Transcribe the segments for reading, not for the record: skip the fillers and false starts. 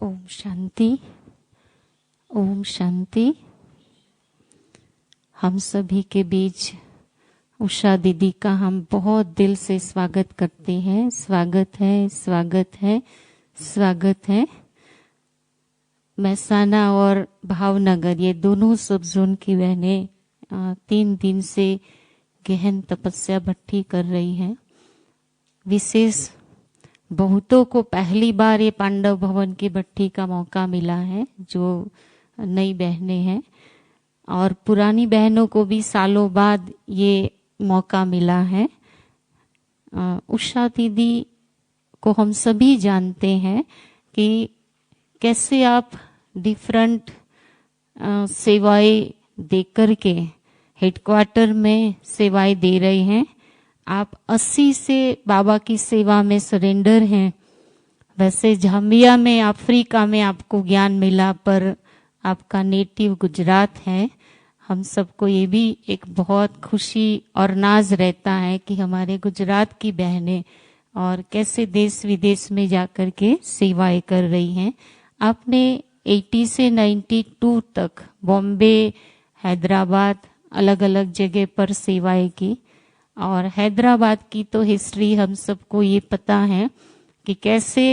ओम शांति। ओम शांति। हम सभी के बीच उषा दीदी का हम बहुत दिल से स्वागत करते हैं। स्वागत है, स्वागत है, स्वागत है। महसाना और भावनगर ये दोनों सब जोन की बहनें 3 दिन से गहन तपस्या भट्टी कर रही हैं। विशेष बहुतों को पहली बार ये पांडव भवन की भट्टी का मौका मिला है, जो नई बहनें हैं, और पुरानी बहनों को भी सालों बाद ये मौका मिला है। उषा दीदी को हम सभी जानते हैं कि कैसे आप डिफरेंट सेवाएं दे करके हेडक्वार्टर में सेवाएं दे रहे हैं। आप 80 से बाबा की सेवा में सरेंडर हैं। वैसे झाम्बिया में, अफ्रीका में आपको ज्ञान मिला, पर आपका नेटिव गुजरात है। हम सबको ये भी एक बहुत खुशी और नाज रहता है कि हमारे गुजरात की बहनें और कैसे देश विदेश में जाकर के सेवाएं कर रही हैं। आपने 80 से 92 तक बॉम्बे, हैदराबाद, अलग अलग जगह पर सेवाएं की। और हैदराबाद की तो हिस्ट्री हम सबको ये पता है कि कैसे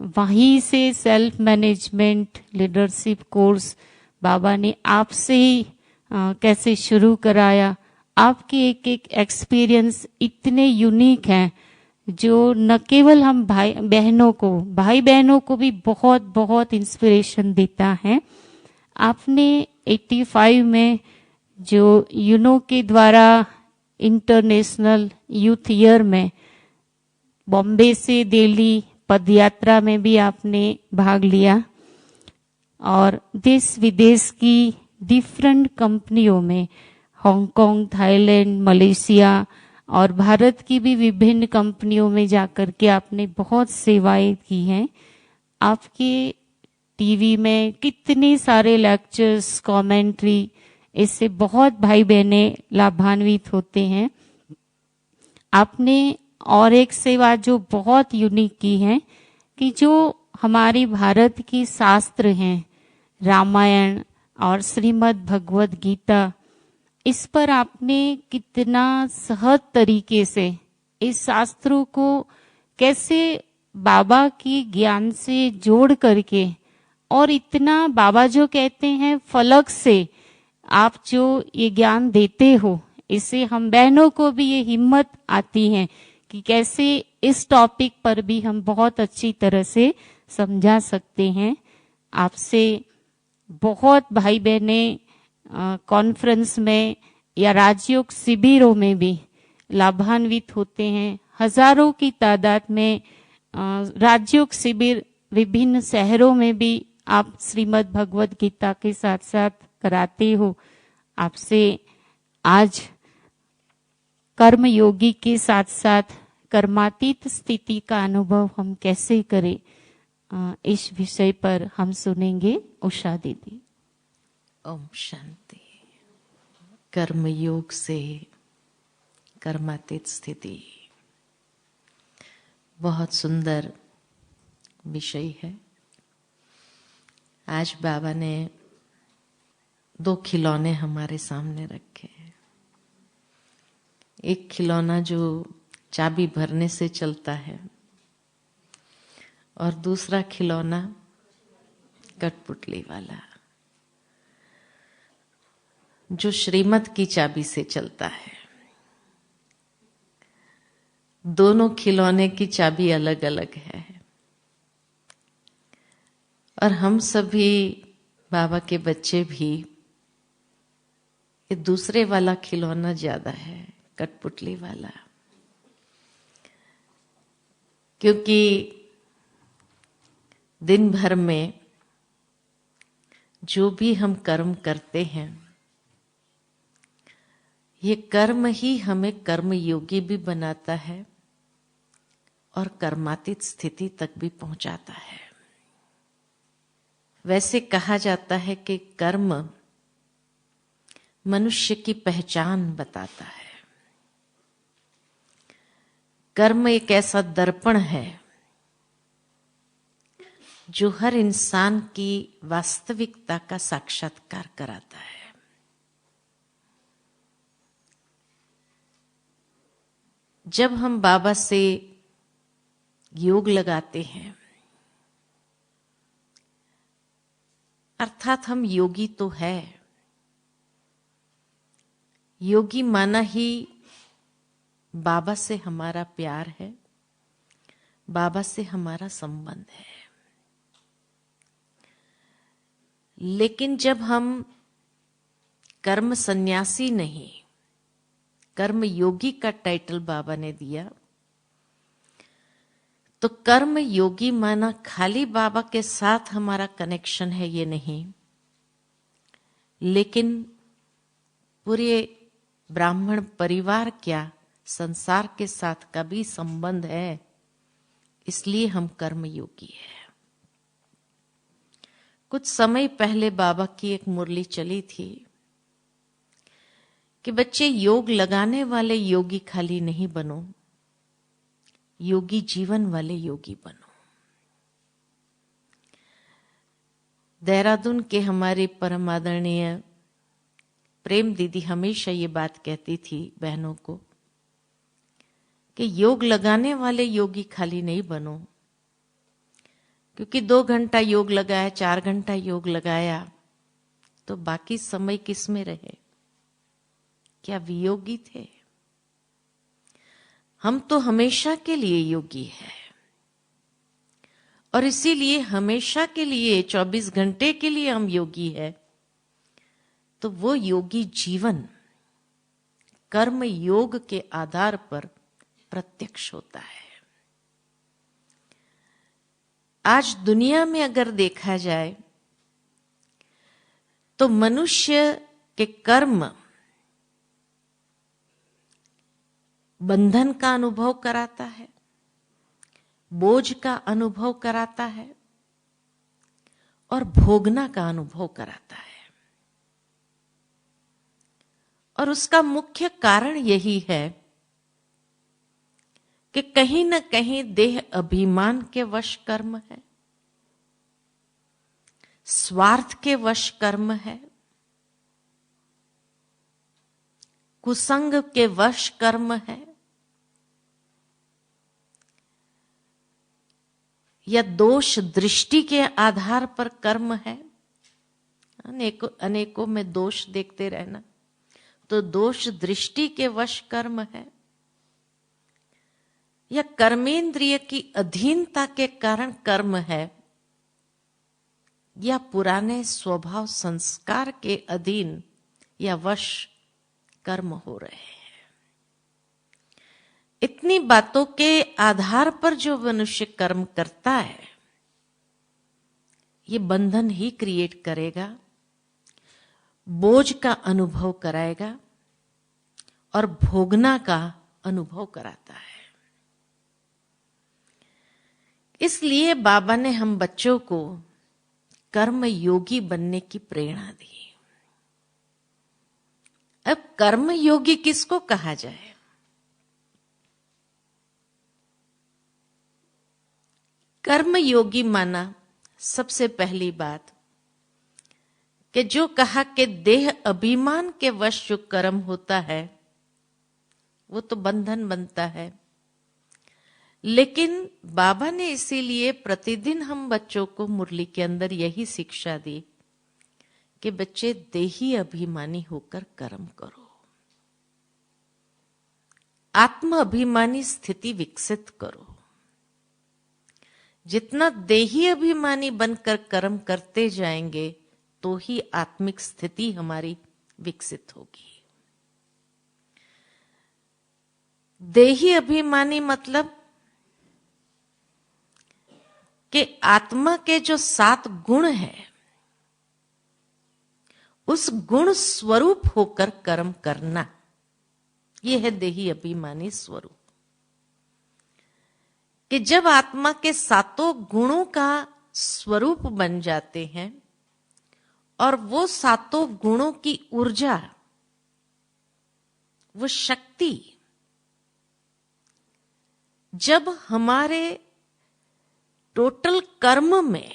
वहीं से सेल्फ मैनेजमेंट लीडरशिप कोर्स बाबा ने आपसे ही कैसे शुरू कराया। आपके एक एक एक्सपीरियंस इतने यूनिक हैं जो न केवल हम भाई बहनों को भी बहुत बहुत इंस्पिरेशन देता है। आपने 85 में जो यूनो के द्वारा इंटरनेशनल यूथ ईयर में बॉम्बे से दिल्ली पदयात्रा में भी आपने भाग लिया, और देश विदेश की डिफरेंट कंपनियों में, हांगकांग, थाईलैंड, मलेशिया और भारत की भी विभिन्न कंपनियों में जाकर के आपने बहुत सेवाएं की हैं। आपके टीवी में कितने सारे लेक्चर्स, कमेंट्री, इससे बहुत भाई बहनें लाभान्वित होते हैं। आपने और एक सेवा जो बहुत यूनिक की है कि जो हमारी भारत की शास्त्र हैं, रामायण और श्रीमद् भगवद गीता, इस पर आपने कितना सहज तरीके से इस शास्त्रों को कैसे बाबा की ज्ञान से जोड़ करके, और इतना बाबा जो कहते हैं फलक से आप जो ये ज्ञान देते हो, इससे हम बहनों को भी ये हिम्मत आती है कि कैसे इस टॉपिक पर भी हम बहुत अच्छी तरह से समझा सकते हैं। आपसे बहुत भाई बहनें कॉन्फ्रेंस में या राजयोग शिविरों में भी लाभान्वित होते हैं। हजारों की तादाद में राजयोग शिविर विभिन्न शहरों में भी आप श्रीमद् भगवद गीता के साथ साथ कराते हो। आपसे आज कर्म योगी के साथ साथ कर्मातीत स्थिति का अनुभव हम कैसे करें, इस विषय पर हम सुनेंगे उषा दीदी। ओम शांति। कर्म योग से कर्मातीत स्थिति बहुत सुंदर विषय है। आज बाबा ने 2 खिलौने हमारे सामने रखे हैं। एक खिलौना जो चाबी भरने से चलता है, और दूसरा खिलौना कठपुतली वाला जो श्रीमत की चाबी से चलता है। दोनों खिलौने की चाबी अलग अलग है, और हम सभी बाबा के बच्चे भी ये दूसरे वाला खिलौना ज्यादा है, कठपुतली वाला, क्योंकि दिन भर में जो भी हम कर्म करते हैं, ये कर्म ही हमें कर्म योगी भी बनाता है और कर्मातीत स्थिति तक भी पहुंचाता है। वैसे कहा जाता है कि कर्म मनुष्य की पहचान बताता है। कर्म एक ऐसा दर्पण है जो हर इंसान की वास्तविकता का साक्षात्कार कराता है। जब हम बाबा से योग लगाते हैं, अर्थात हम योगी तो है, योगी माना ही बाबा से हमारा प्यार है, बाबा से हमारा संबंध है। लेकिन जब हम कर्म सन्यासी नहीं, कर्म योगी का टाइटल बाबा ने दिया, तो कर्म योगी माना खाली बाबा के साथ हमारा कनेक्शन है ये नहीं, लेकिन पूरे ब्राह्मण परिवार क्या संसार के साथ का भी संबंध है, इसलिए हम कर्म योगी है। कुछ समय पहले बाबा की एक मुरली चली थी कि बच्चे योग लगाने वाले योगी खाली नहीं बनो, योगी जीवन वाले योगी बनो। देहरादून के हमारे परम आदरणीय प्रेम दीदी हमेशा ये बात कहती थी बहनों को कि योग लगाने वाले योगी खाली नहीं बनो, क्योंकि 2 घंटा योग लगाया, 4 घंटा योग लगाया, तो बाकी समय किस में रहे? क्या वियोगी थे? हम तो हमेशा के लिए योगी है, और इसीलिए हमेशा के लिए 24 घंटे के लिए हम योगी है। तो वो योगी जीवन कर्म योग के आधार पर प्रत्यक्ष होता है। आज दुनिया में अगर देखा जाए तो मनुष्य के कर्म बंधन का अनुभव कराता है, बोझ का अनुभव कराता है और भोगना का अनुभव कराता है। और उसका मुख्य कारण यही है कि कहीं न कहीं देह अभिमान के वश कर्म है, स्वार्थ के वश कर्म है, कुसंग के वश कर्म है, या दोष दृष्टि के आधार पर कर्म है। अनेकों में दोष देखते रहना, तो दोष दृष्टि के वश कर्म है, या कर्मेंद्रिय की अधीनता के कारण कर्म है, या पुराने स्वभाव संस्कार के अधीन या वश कर्म हो रहे हैं। इतनी बातों के आधार पर जो मनुष्य कर्म करता है, ये बंधन ही क्रिएट करेगा, बोझ का अनुभव कराएगा और भोगना का अनुभव कराता है। इसलिए बाबा ने हम बच्चों को कर्म योगी बनने की प्रेरणा दी। अब कर्म योगी किसको कहा जाए? कर्म योगी माना सबसे पहली बात कि जो कहा कि देह अभिमान के वश जो कर्म होता है वो तो बंधन बनता है। लेकिन बाबा ने इसीलिए प्रतिदिन हम बच्चों को मुरली के अंदर यही शिक्षा दी कि बच्चे देही अभिमानी होकर कर्म करो, आत्म अभिमानी स्थिति विकसित करो। जितना देही अभिमानी बनकर कर्म करते जाएंगे तो ही आत्मिक स्थिति हमारी विकसित होगी। देही अभिमानी मतलब कि आत्मा के जो 7 गुण है उस गुण स्वरूप होकर कर्म करना, यह है देही अभिमानी स्वरूप। कि जब आत्मा के 7 गुणों का स्वरूप बन जाते हैं और वो 7 गुणों की ऊर्जा, वो शक्ति जब हमारे टोटल कर्म में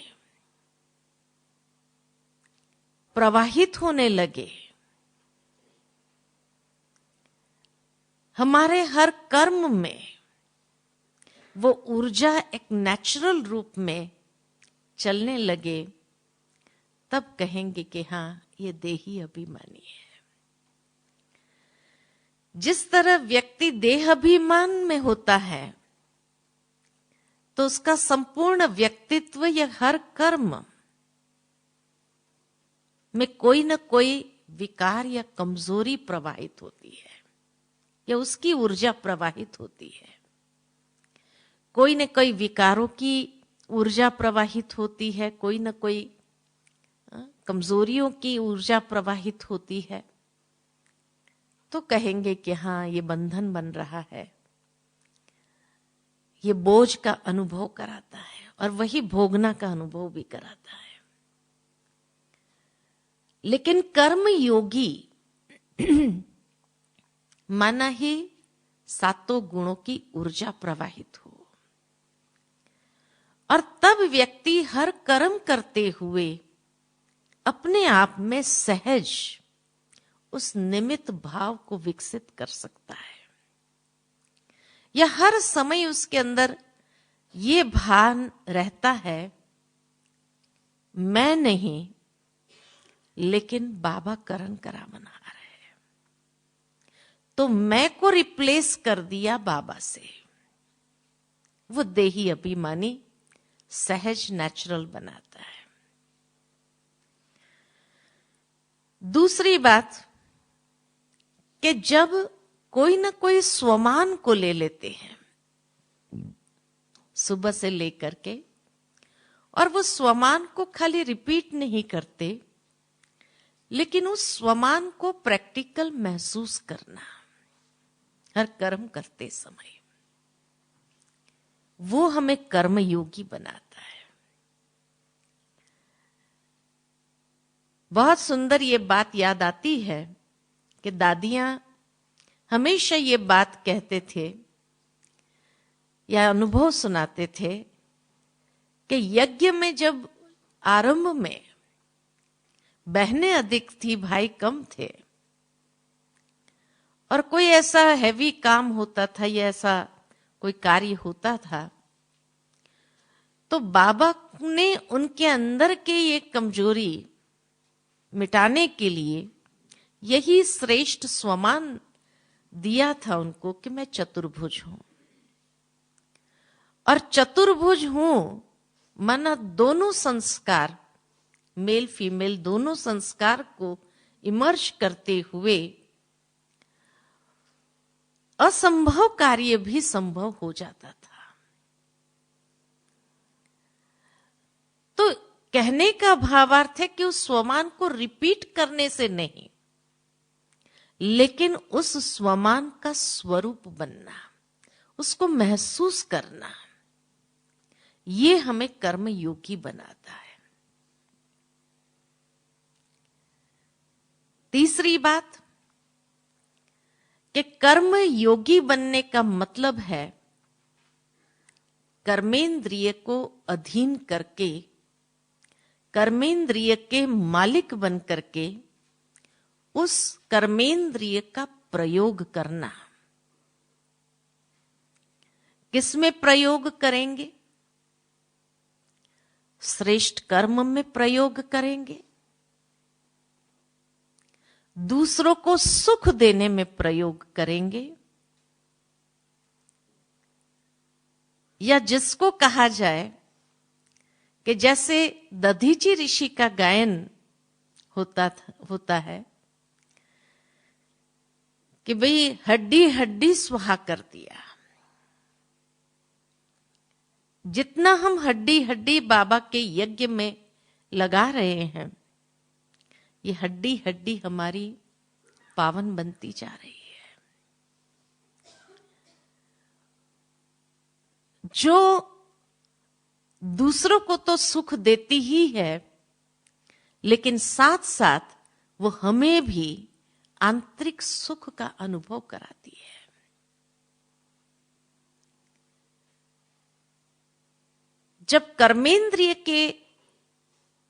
प्रवाहित होने लगे, हमारे हर कर्म में वो ऊर्जा एक नेचुरल रूप में चलने लगे, तब कहेंगे कि हाँ, ये देही अभिमानी है। जिस तरह व्यक्ति देह अभिमान में होता है, तो उसका संपूर्ण व्यक्तित्व या हर कर्म में कोई न कोई विकार या कमजोरी प्रवाहित होती है, या उसकी ऊर्जा प्रवाहित होती है। कोई न कोई विकारों की ऊर्जा प्रवाहित होती है, कोई न कोई कमजोरियों की ऊर्जा प्रवाहित होती है। तो कहेंगे कि हाँ, ये बंधन बन रहा है, ये बोझ का अनुभव कराता है, और वही भोगना का अनुभव भी कराता है। लेकिन कर्म योगी माना ही सातों गुणों की ऊर्जा प्रवाहित हो, और तब व्यक्ति हर कर्म करते हुए अपने आप में सहज उस निमित्त भाव को विकसित कर सकता है, या हर समय उसके अंदर ये भान रहता है, मैं नहीं लेकिन बाबा करण करा बना रहे हैं, तो मैं को रिप्लेस कर दिया बाबा से। वो देही अभिमानी सहज नेचुरल बनाता है। दूसरी बात कि जब कोई न कोई स्वमान को ले लेते हैं सुबह से लेकर के, और वो स्वमान को खाली रिपीट नहीं करते, लेकिन उस स्वमान को प्रैक्टिकल महसूस करना हर कर्म करते समय, वो हमें कर्म योगी बनाता है। बहुत सुंदर ये बात याद आती है कि दादियां हमेशा ये बात कहते थे या अनुभव सुनाते थे कि यज्ञ में जब आरंभ में बहनें अधिक थी, भाई कम थे, और कोई ऐसा हैवी काम होता था या ऐसा कोई कार्य होता था, तो बाबा ने उनके अंदर के ये कमजोरी मिटाने के लिए यही श्रेष्ठ स्वमान दिया था उनको कि मैं चतुर्भुज हूं। और चतुर्भुज हूं माना दोनों संस्कार, मेल फीमेल दोनों संस्कार को इमर्ज करते हुए असंभव कार्य भी संभव हो जाता था। तो कहने का भावार्थ है कि उस स्वमान को रिपीट करने से नहीं, लेकिन उस स्वमान का स्वरूप बनना, उसको महसूस करना, ये हमें कर्म योगी बनाता है। तीसरी बात कि कर्म योगी बनने का मतलब है कर्मेंद्रिय को अधीन करके, कर्मेंद्रिय के मालिक बन करके उस कर्मेंद्रिय का प्रयोग करना। किसमें प्रयोग करेंगे? श्रेष्ठ कर्म में प्रयोग करेंगे, दूसरों को सुख देने में प्रयोग करेंगे, या जिसको कहा जाए कि जैसे दधीची ऋषि का गायन होता है कि भाई हड्डी हड्डी सुहा कर दिया। जितना हम हड्डी हड्डी बाबा के यज्ञ में लगा रहे हैं, ये हड्डी हड्डी हमारी पावन बनती जा रही है। जो दूसरों को तो सुख देती ही है, लेकिन साथ साथ वो हमें भी आंतरिक सुख का अनुभव कराती है। जब कर्मेंद्रिय के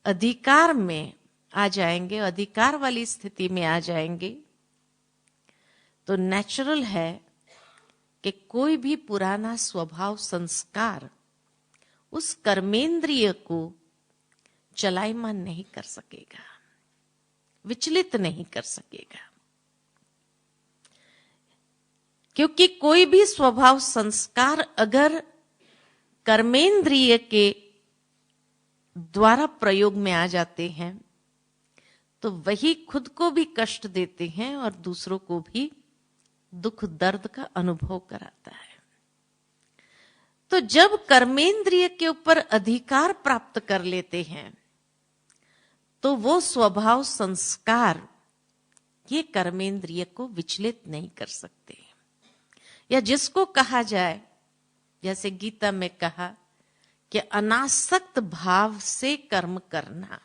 अधिकार में आ जाएंगे, अधिकार वाली स्थिति में आ जाएंगे, तो नेचुरल है कि कोई भी पुराना स्वभाव संस्कार उस कर्मेंद्रिय को चलायमान नहीं कर सकेगा, विचलित नहीं कर सकेगा। क्योंकि कोई भी स्वभाव संस्कार अगर कर्मेंद्रिय के द्वारा प्रयोग में आ जाते हैं तो वही खुद को भी कष्ट देते हैं और दूसरों को भी दुख दर्द का अनुभव कराता है। तो जब कर्मेंद्रिय के ऊपर अधिकार प्राप्त कर लेते हैं तो वो स्वभाव संस्कार ये कर्मेंद्रिय को विचलित नहीं कर सकते, या जिसको कहा जाए, जैसे गीता में कहा कि अनासक्त भाव से कर्म करना।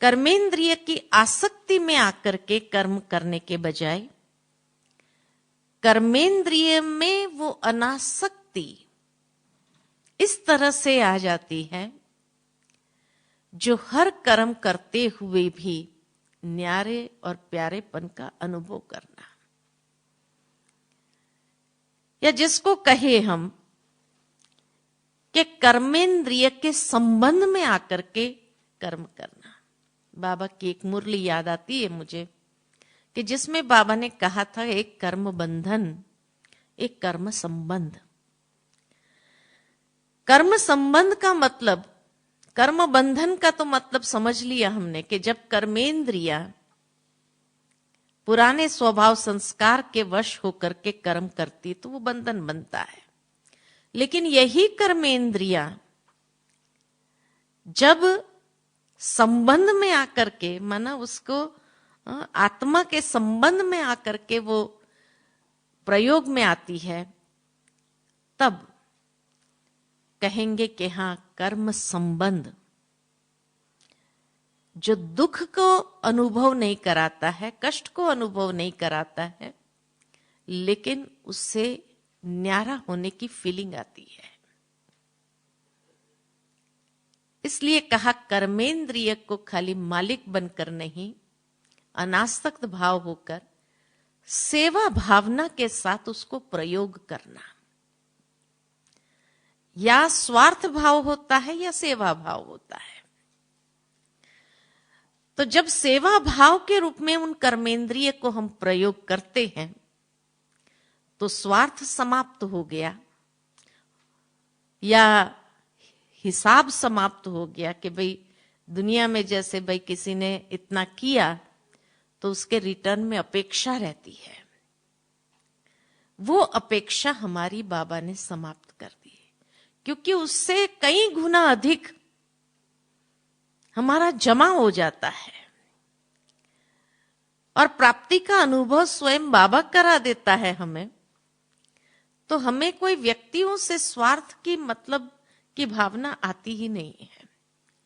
कर्मेंद्रिय की आसक्ति में आकर के कर्म करने के बजाय कर्मेंद्रिय में वो अनासक्ति इस तरह से आ जाती है जो हर कर्म करते हुए भी न्यारे और प्यारेपन का अनुभव करना, या जिसको कहे हम कि कर्मेंद्रिय के संबंध में आकर के कर्म करना। बाबा की एक मुरली याद आती है मुझे कि जिसमें बाबा ने कहा था एक कर्म बंधन, एक कर्म संबंध। कर्म संबंध का मतलब, कर्म बंधन का तो मतलब समझ लिया हमने कि जब कर्मेंद्रिया पुराने स्वभाव संस्कार के वश होकर के कर्म करती तो वो बंधन बनता है। लेकिन यही कर्मेंद्रिया जब संबंध में आकर के, माना उसको आत्मा के संबंध में आकर के वो प्रयोग में आती है, तब कहेंगे कि हाँ, कर्म संबंध जो दुख को अनुभव नहीं कराता है, कष्ट को अनुभव नहीं कराता है, लेकिन उससे न्यारा होने की फीलिंग आती है। इसलिए कहा कर्मेंद्रिय को खाली मालिक बनकर नहीं, अनासक्त भाव होकर सेवा भावना के साथ उसको प्रयोग करना। या स्वार्थ भाव होता है या सेवा भाव होता है। तो जब सेवा भाव के रूप में उन कर्मेंद्रिय को हम प्रयोग करते हैं तो स्वार्थ समाप्त हो गया, या हिसाब समाप्त हो गया कि भाई दुनिया में जैसे भाई किसी ने इतना किया तो उसके रिटर्न में अपेक्षा रहती है, वो अपेक्षा हमारी बाबा ने समाप्त कर दी, क्योंकि उससे कई गुना अधिक हमारा जमा हो जाता है और प्राप्ति का अनुभव स्वयं बाबा करा देता है हमें। तो हमें कोई व्यक्तियों से स्वार्थ की मतलब की भावना आती ही नहीं है।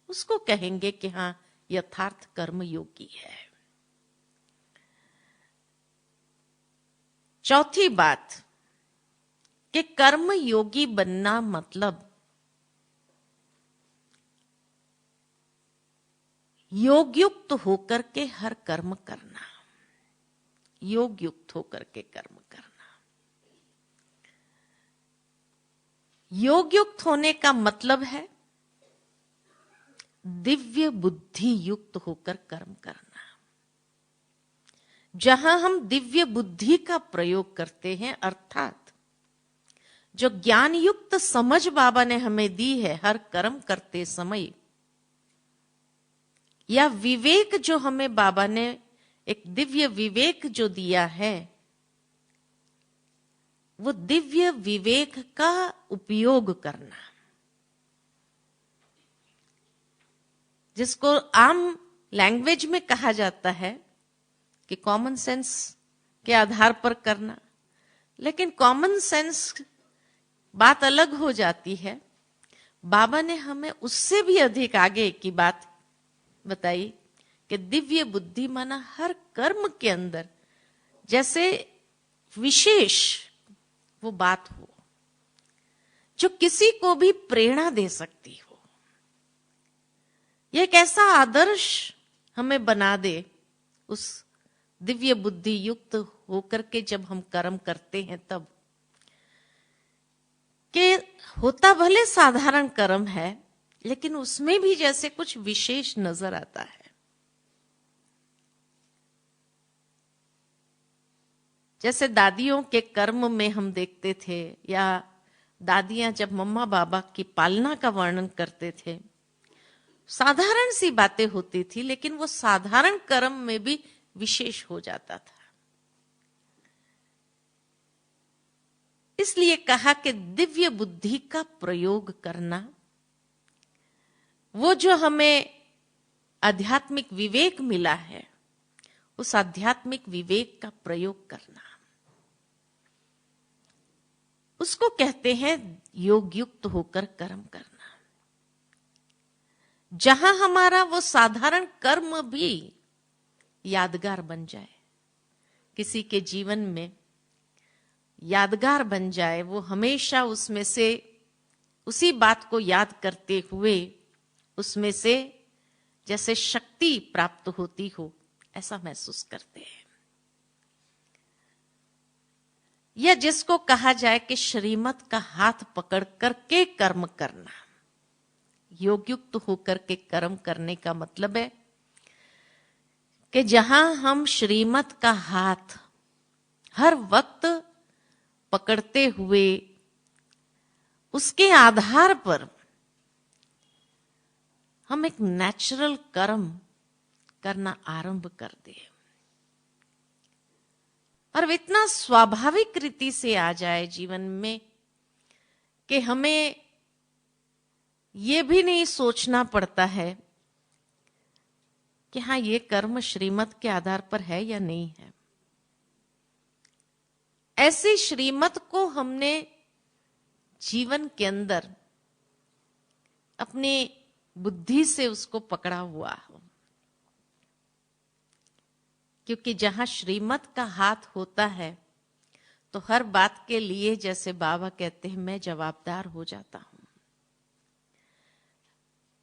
उसको कहेंगे कि हाँ, यथार्थ कर्म योगी है। चौथी बात कि कर्म योगी बनना मतलब योग युक्त होकर के हर कर्म करना, योग युक्त होकर के कर्म करना। योग युक्त होने का मतलब है दिव्य बुद्धि युक्त होकर कर्म करना। जहां हम दिव्य बुद्धि का प्रयोग करते हैं, अर्थात जो ज्ञान युक्त समझ बाबा ने हमें दी है हर कर्म करते समय, या विवेक जो हमें बाबा ने एक दिव्य विवेक जो दिया है, वो दिव्य विवेक का उपयोग करना, जिसको आम लैंग्वेज में कहा जाता है कि कॉमन सेंस के आधार पर करना। लेकिन कॉमन सेंस बात अलग हो जाती है। बाबा ने हमें उससे भी अधिक आगे की बात बताई कि दिव्य बुद्धि माना हर कर्म के अंदर जैसे विशेष वो बात हो, जो किसी को भी प्रेरणा दे सकती हो। यह एक ऐसा आदर्श हमें बना दे उस दिव्य बुद्धि युक्त होकर के जब हम कर्म करते हैं तब, कि होता भले साधारण कर्म है लेकिन उसमें भी जैसे कुछ विशेष नजर आता है। जैसे दादियों के कर्म में हम देखते थे, या दादियां जब मम्मा बाबा की पालना का वर्णन करते थे, साधारण सी बातें होती थी लेकिन वो साधारण कर्म में भी विशेष हो जाता था। इसलिए कहा कि दिव्य बुद्धि का प्रयोग करना, वो जो हमें आध्यात्मिक विवेक मिला है, उस आध्यात्मिक विवेक का प्रयोग करना, उसको कहते हैं योग युक्त होकर कर्म करना। जहां हमारा वो साधारण कर्म भी यादगार बन जाए, किसी के जीवन में यादगार बन जाए, वो हमेशा उसमें से उसी बात को याद करते हुए उसमें से जैसे शक्ति प्राप्त होती हो, ऐसा महसूस करते हैं। या जिसको कहा जाए कि श्रीमत का हाथ पकड़ करके कर्म करना। योगयुक्त होकर के कर्म करने का मतलब है कि जहां हम श्रीमत का हाथ हर वक्त पकड़ते हुए उसके आधार पर हम एक नेचुरल कर्म करना आरंभ कर दें, और इतना स्वाभाविक रीति से आ जाए जीवन में कि हमें ये भी नहीं सोचना पड़ता है कि हाँ, ये कर्म श्रीमत के आधार पर है या नहीं है। ऐसी श्रीमत को हमने जीवन के अंदर अपने बुद्धि से उसको पकड़ा हुआ हो, क्योंकि जहां श्रीमत का हाथ होता है तो हर बात के लिए, जैसे बाबा कहते हैं, मैं जवाबदार हो जाता हूं।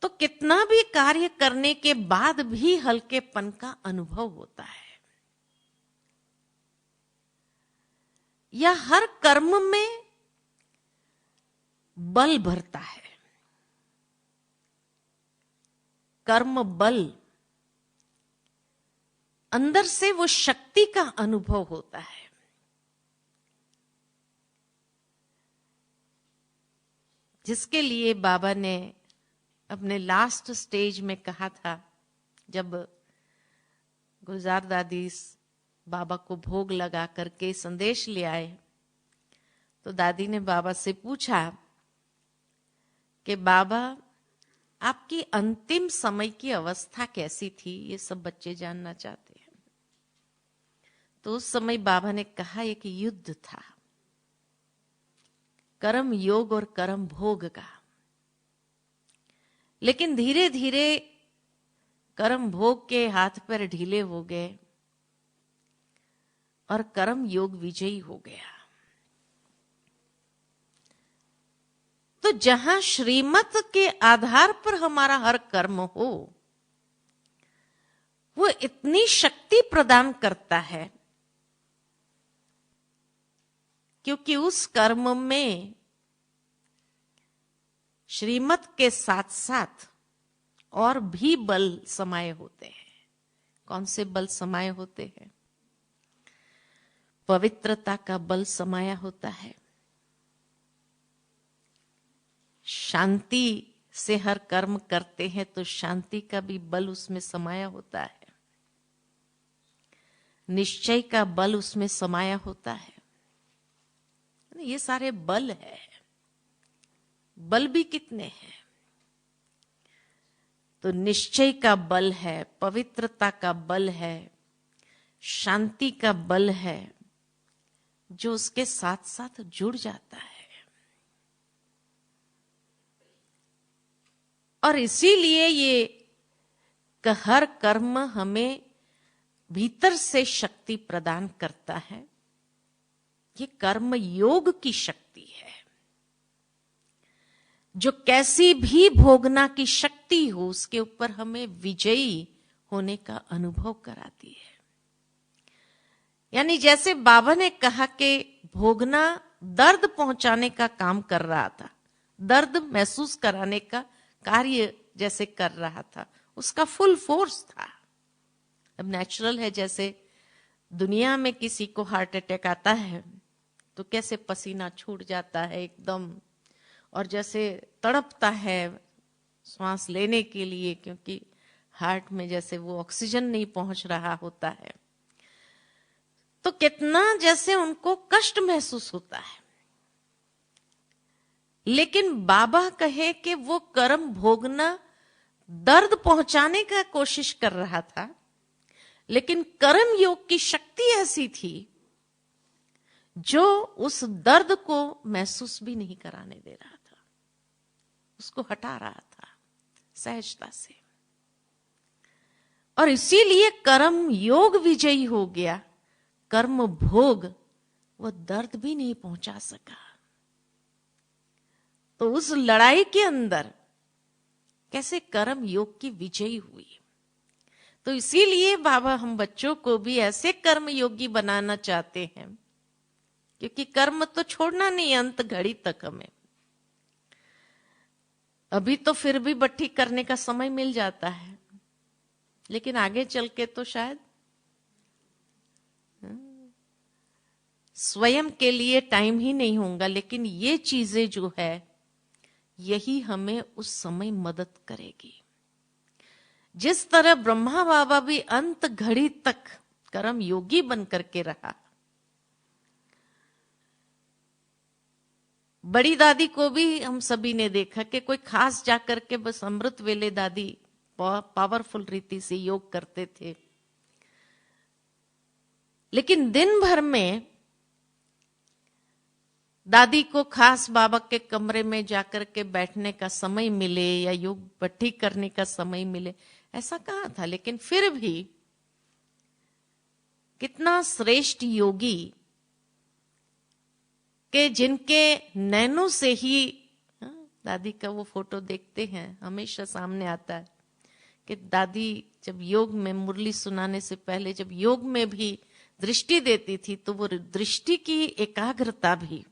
तो कितना भी कार्य करने के बाद भी हल्केपन का अनुभव होता है, या हर कर्म में बल भरता है। कर्म बल, अंदर से वो शक्ति का अनुभव होता है। जिसके लिए बाबा ने अपने लास्ट स्टेज में कहा था, जब गुलजार दादी बाबा को भोग लगा करके संदेश ले आए, तो दादी ने बाबा से पूछा कि बाबा, आपकी अंतिम समय की अवस्था कैसी थी, ये सब बच्चे जानना चाहते हैं। तो उस समय बाबा ने कहा, एक युद्ध था, कर्म योग और कर्म भोग का। लेकिन धीरे धीरे कर्म भोग के हाथ पैर ढीले हो गए और कर्म योग विजयी हो गया। तो जहां श्रीमत के आधार पर हमारा हर कर्म हो, वो इतनी शक्ति प्रदान करता है, क्योंकि उस कर्म में श्रीमत के साथ साथ और भी बल समाये होते हैं। कौन से बल समाये होते हैं? पवित्रता का बल समाया होता है, शांति से हर कर्म करते हैं तो शांति का भी बल उसमें समाया होता है, निश्चय का बल उसमें समाया होता है। ये सारे बल है। बल भी कितने हैं? तो निश्चय का बल है, पवित्रता का बल है, शांति का बल है, जो उसके साथ साथ जुड़ जाता है। और इसीलिए ये हर कर्म हमें भीतर से शक्ति प्रदान करता है। ये कर्म योग की शक्ति है। जो कैसी भी भोगना की शक्ति हो उसके ऊपर हमें विजयी होने का अनुभव कराती है। यानी जैसे बाबा ने कहा कि भोगना दर्द पहुंचाने का काम कर रहा था, दर्द महसूस कराने का कार्य जैसे कर रहा था, उसका फुल फोर्स था। अब नेचुरल है, जैसे दुनिया में किसी को हार्ट अटैक आता है तो कैसे पसीना छूट जाता है एकदम, और जैसे तड़पता है श्वास लेने के लिए, क्योंकि हार्ट में जैसे वो ऑक्सीजन नहीं पहुंच रहा होता है, तो कितना जैसे उनको कष्ट महसूस होता है। लेकिन बाबा कहे कि वो कर्म भोगना दर्द पहुंचाने का कोशिश कर रहा था, लेकिन कर्म योग की शक्ति ऐसी थी जो उस दर्द को महसूस भी नहीं कराने दे रहा था, उसको हटा रहा था सहजता से। और इसीलिए कर्म योग विजयी हो गया, कर्म भोग वो दर्द भी नहीं पहुंचा सका। तो उस लड़ाई के अंदर कैसे कर्म योग की विजयी हुई। तो इसीलिए बाबा हम बच्चों को भी ऐसे कर्म योगी बनाना चाहते हैं, क्योंकि कर्म तो छोड़ना नहीं अंत घड़ी तक हमें। अभी तो फिर भी बट्टी करने का समय मिल जाता है, लेकिन आगे चल के तो शायद स्वयं के लिए टाइम ही नहीं होगा। लेकिन ये चीजें जो है यही हमें उस समय मदद करेगी। जिस तरह ब्रह्मा बाबा भी अंत घड़ी तक कर्म योगी बन करके रहा, बड़ी दादी को भी हम सभी ने देखा कि कोई खास जाकर के बस अमृत वेले दादी पावरफुल रीति से योग करते थे, लेकिन दिन भर में दादी को खास बाबा के कमरे में जाकर के बैठने का समय मिले या योग भट्टी करने का समय मिले, ऐसा कहाँ था। लेकिन फिर भी कितना श्रेष्ठ योगी के जिनके नैनों से ही दादी का वो फोटो देखते हैं, हमेशा सामने आता है कि दादी जब योग में मुरली सुनाने से पहले जब योग में भी दृष्टि देती थी तो वो दृष्टि की एकाग्रता भी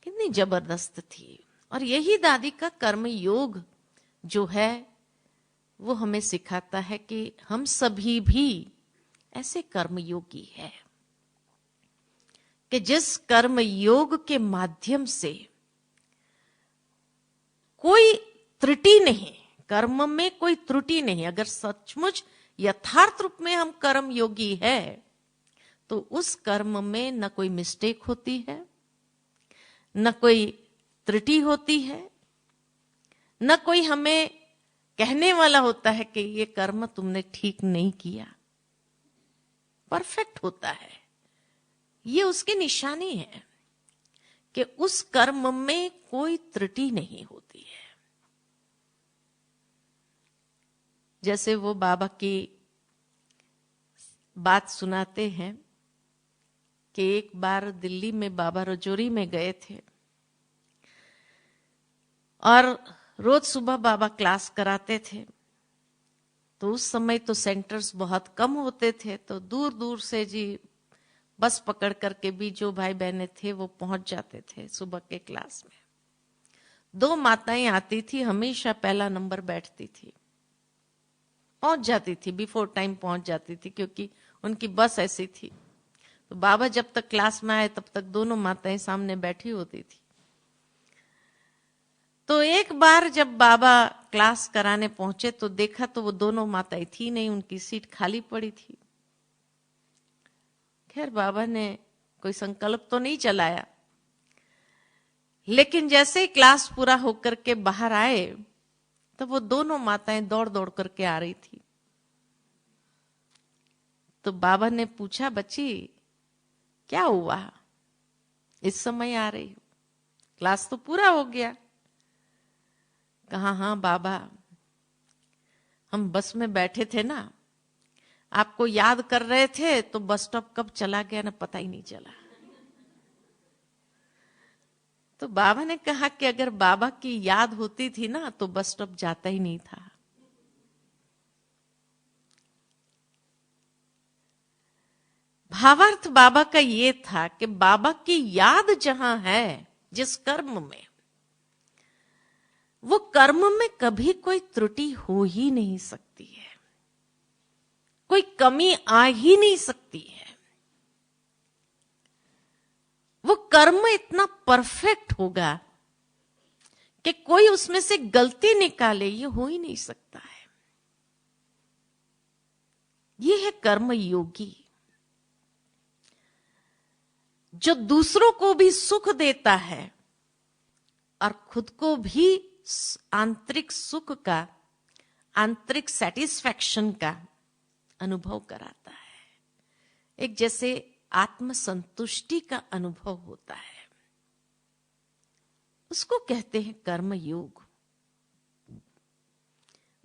कितनी जबरदस्त थी। और यही दादी का कर्म योग जो है वो हमें सिखाता है कि हम सभी भी ऐसे कर्म योगी हैं कि जिस कर्म योग के माध्यम से कोई त्रुटि नहीं, कर्म में कोई त्रुटि नहीं। अगर सचमुच यथार्थ रूप में हम कर्म योगी है तो उस कर्म में न कोई मिस्टेक होती है, न कोई त्रुटि होती है, न कोई हमें कहने वाला होता है कि ये कर्म तुमने ठीक नहीं किया। परफेक्ट होता है। ये उसकी निशानी है कि उस कर्म में कोई त्रुटि नहीं होती है। जैसे वो बाबा की बात सुनाते हैं कि एक बार दिल्ली में बाबा रजौरी में गए थे और रोज सुबह बाबा क्लास कराते थे। तो उस समय तो सेंटर्स बहुत कम होते थे, तो दूर दूर से जी बस पकड़ करके भी जो भाई बहने थे वो पहुंच जाते थे सुबह के क्लास में। 2 माताएं आती थी, हमेशा पहला नंबर बैठती थी, पहुंच जाती थी, बिफोर टाइम पहुंच जाती थी, क्योंकि उनकी बस ऐसी थी। तो बाबा जब तक क्लास में आए तब तक दोनों माताएं सामने बैठी होती थी। तो एक बार जब बाबा क्लास कराने पहुंचे तो देखा तो वो दोनों माताएं थी नहीं, उनकी सीट खाली पड़ी थी। खैर बाबा ने कोई संकल्प तो नहीं चलाया, लेकिन जैसे ही क्लास पूरा होकर के बाहर आए तो वो दोनों माताएं दौड़ दौड़ करके आ रही थी। तो बाबा ने पूछा, बच्ची क्या हुआ, इस समय आ रही हो, क्लास तो पूरा हो गया। कहा हाँ बाबा, हम बस में बैठे थे ना, आपको याद कर रहे थे तो बस स्टॉप कब चला गया ना पता ही नहीं चला। तो बाबा ने कहा कि अगर बाबा की याद होती थी ना तो बस स्टॉप जाता ही नहीं था। भावार्थ बाबा का ये था कि बाबा की याद जहां है, जिस कर्म में, वो कर्म में कभी कोई त्रुटि हो ही नहीं सकती है, कोई कमी आ ही नहीं सकती है। वो कर्म इतना परफेक्ट होगा कि कोई उसमें से गलती निकाले, ये हो ही नहीं सकता है। ये है कर्म योगी, जो दूसरों को भी सुख देता है और खुद को भी आंतरिक सुख का, आंतरिक सेटिस्फैक्शन का अनुभव कराता है। एक जैसे आत्मसंतुष्टि का अनुभव होता है, उसको कहते हैं कर्म योग।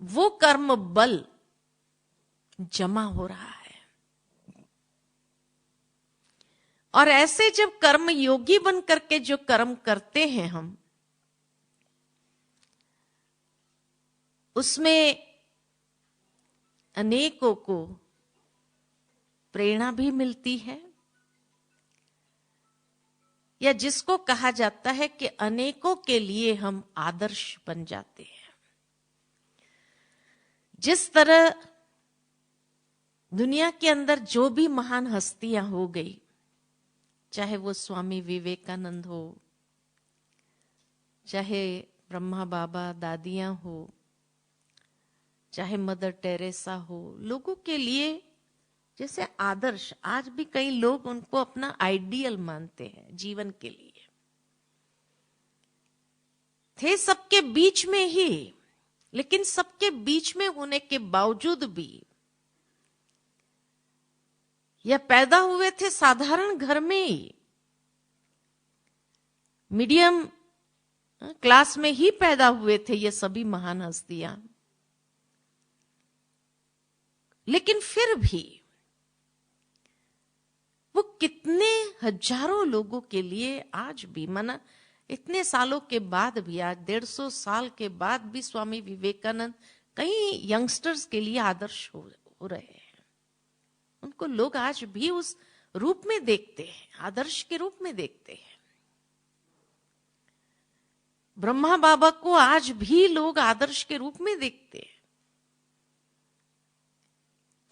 वो कर्म बल जमा हो रहा है, और ऐसे जब कर्म योगी बन करके जो कर्म करते हैं हम, उसमें अनेकों को प्रेरणा भी मिलती है, या जिसको कहा जाता है कि अनेकों के लिए हम आदर्श बन जाते हैं। जिस तरह दुनिया के अंदर जो भी महान हस्तियां हो गई, चाहे वो स्वामी विवेकानंद हो, चाहे ब्रह्मा बाबा दादियां हो, चाहे मदर टेरेसा हो, लोगों के लिए जैसे आदर्श, आज भी कई लोग उनको अपना आइडियल मानते हैं जीवन के लिए। थे सबके बीच में ही, लेकिन सबके बीच में होने के बावजूद भी, या पैदा हुए थे साधारण घर में ही, मीडियम क्लास में ही पैदा हुए थे ये सभी महान हस्तियां, लेकिन फिर भी वो कितने हजारों लोगों के लिए आज भी, माना इतने सालों के बाद भी, आज 150 साल के बाद भी स्वामी विवेकानंद कई यंगस्टर्स के लिए आदर्श हो रहे हैं। उनको लोग आज भी उस रूप में देखते हैं, आदर्श के रूप में देखते हैं। ब्रह्मा बाबा को आज भी लोग आदर्श के रूप में देखते हैं।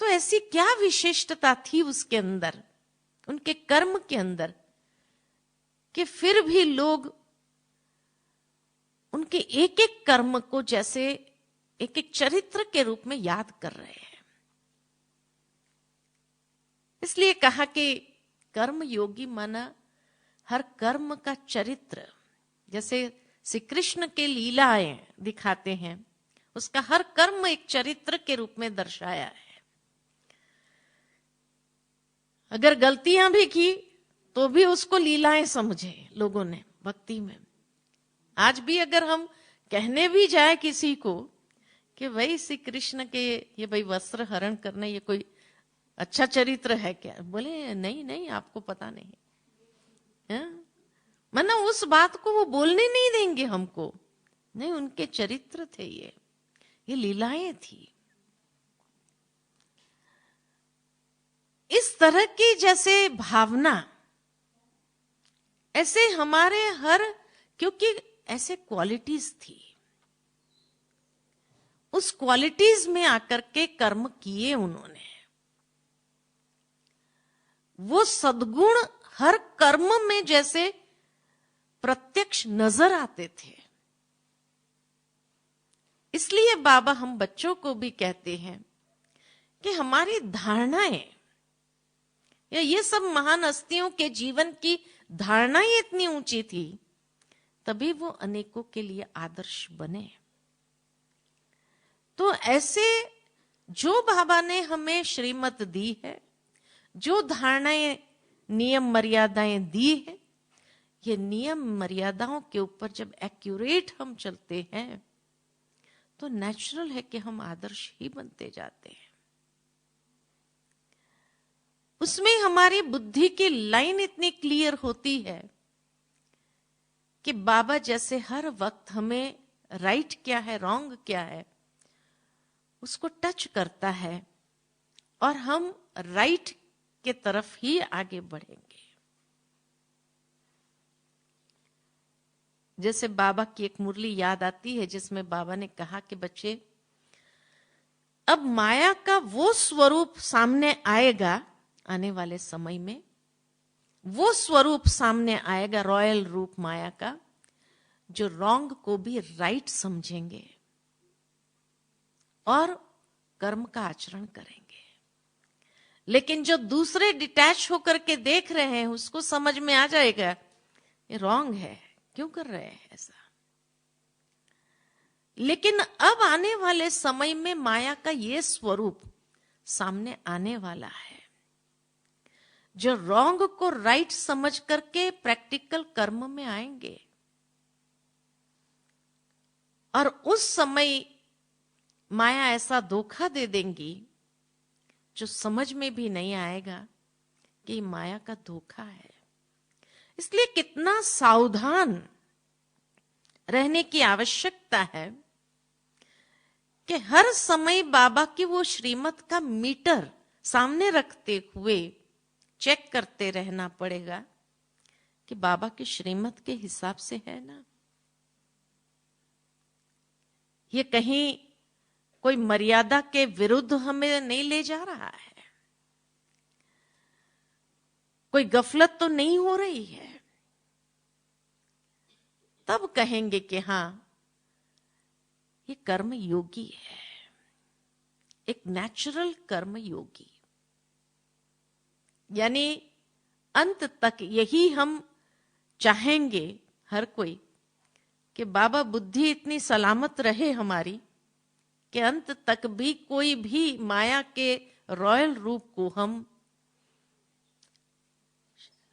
तो ऐसी क्या विशेषता थी उसके अंदर, उनके कर्म के अंदर, कि फिर भी लोग उनके एक एक कर्म को जैसे एक एक चरित्र के रूप में याद कर रहे हैं। इसलिए कहा कि कर्म योगी माना हर कर्म का चरित्र, जैसे श्री कृष्ण के लीलाएं दिखाते हैं, उसका हर कर्म एक चरित्र के रूप में दर्शाया है। अगर गलतियां भी की तो भी उसको लीलाएं समझे लोगों ने भक्ति में। आज भी अगर हम कहने भी जाए किसी को कि भाई श्री कृष्ण के ये भाई वस्त्र हरण करना ये कोई अच्छा चरित्र है क्या, बोले नहीं नहीं आपको पता नहीं है, माना उस बात को वो बोलने नहीं देंगे हमको। नहीं, उनके चरित्र थे ये लीलाएं थी। इस तरह की जैसे भावना, ऐसे हमारे हर, क्योंकि ऐसे क्वालिटीज थी, उस क्वालिटीज में आकर के कर्म किए उन्होंने। वो सद्गुण हर कर्म में जैसे प्रत्यक्ष नजर आते थे। इसलिए बाबा हम बच्चों को भी कहते हैं कि हमारी धारणाएं, या ये सब महान हस्तियों के जीवन की धारणाएं इतनी ऊंची थी, तभी वो अनेकों के लिए आदर्श बने। तो ऐसे जो बाबा ने हमें श्रीमत दी है, जो धारणाएं नियम मर्यादाएं दी है, ये नियम मर्यादाओं के ऊपर जब एक्यूरेट हम चलते हैं तो नेचुरल है कि हम आदर्श ही बनते जाते हैं। उसमें हमारी बुद्धि की लाइन इतनी क्लियर होती है कि बाबा जैसे हर वक्त हमें राइट क्या है, रॉन्ग क्या है, उसको टच करता है और हम राइट के तरफ ही आगे बढ़ेंगे। जैसे बाबा की एक मुरली याद आती है जिसमें बाबा ने कहा कि बच्चे, अब माया का वो स्वरूप सामने आएगा, आने वाले समय में वो स्वरूप सामने आएगा, रॉयल रूप माया का, जो रॉन्ग को भी राइट समझेंगे और कर्म का आचरण करेंगे। लेकिन जो दूसरे डिटैच होकर के देख रहे हैं, उसको समझ में आ जाएगा ये रॉन्ग है, क्यों कर रहे हैं ऐसा। लेकिन अब आने वाले समय में माया का ये स्वरूप सामने आने वाला है, जो रॉन्ग को राइट समझ करके प्रैक्टिकल कर्म में आएंगे। और उस समय माया ऐसा धोखा दे देंगी जो समझ में भी नहीं आएगा कि माया का धोखा है। इसलिए कितना सावधान रहने की आवश्यकता है कि हर समय बाबा की वो श्रीमत का मीटर सामने रखते हुए चेक करते रहना पड़ेगा कि बाबा की श्रीमत के हिसाब से है ना, ये कहीं कोई मर्यादा के विरुद्ध हमें नहीं ले जा रहा है, कोई गफलत तो नहीं हो रही है। तब कहेंगे कि हां, ये कर्म योगी है, एक नेचुरल कर्म योगी। यानी अंत तक यही हम चाहेंगे हर कोई कि बाबा बुद्धि इतनी सलामत रहे हमारी कि अंत तक भी कोई भी माया के रॉयल रूप को हम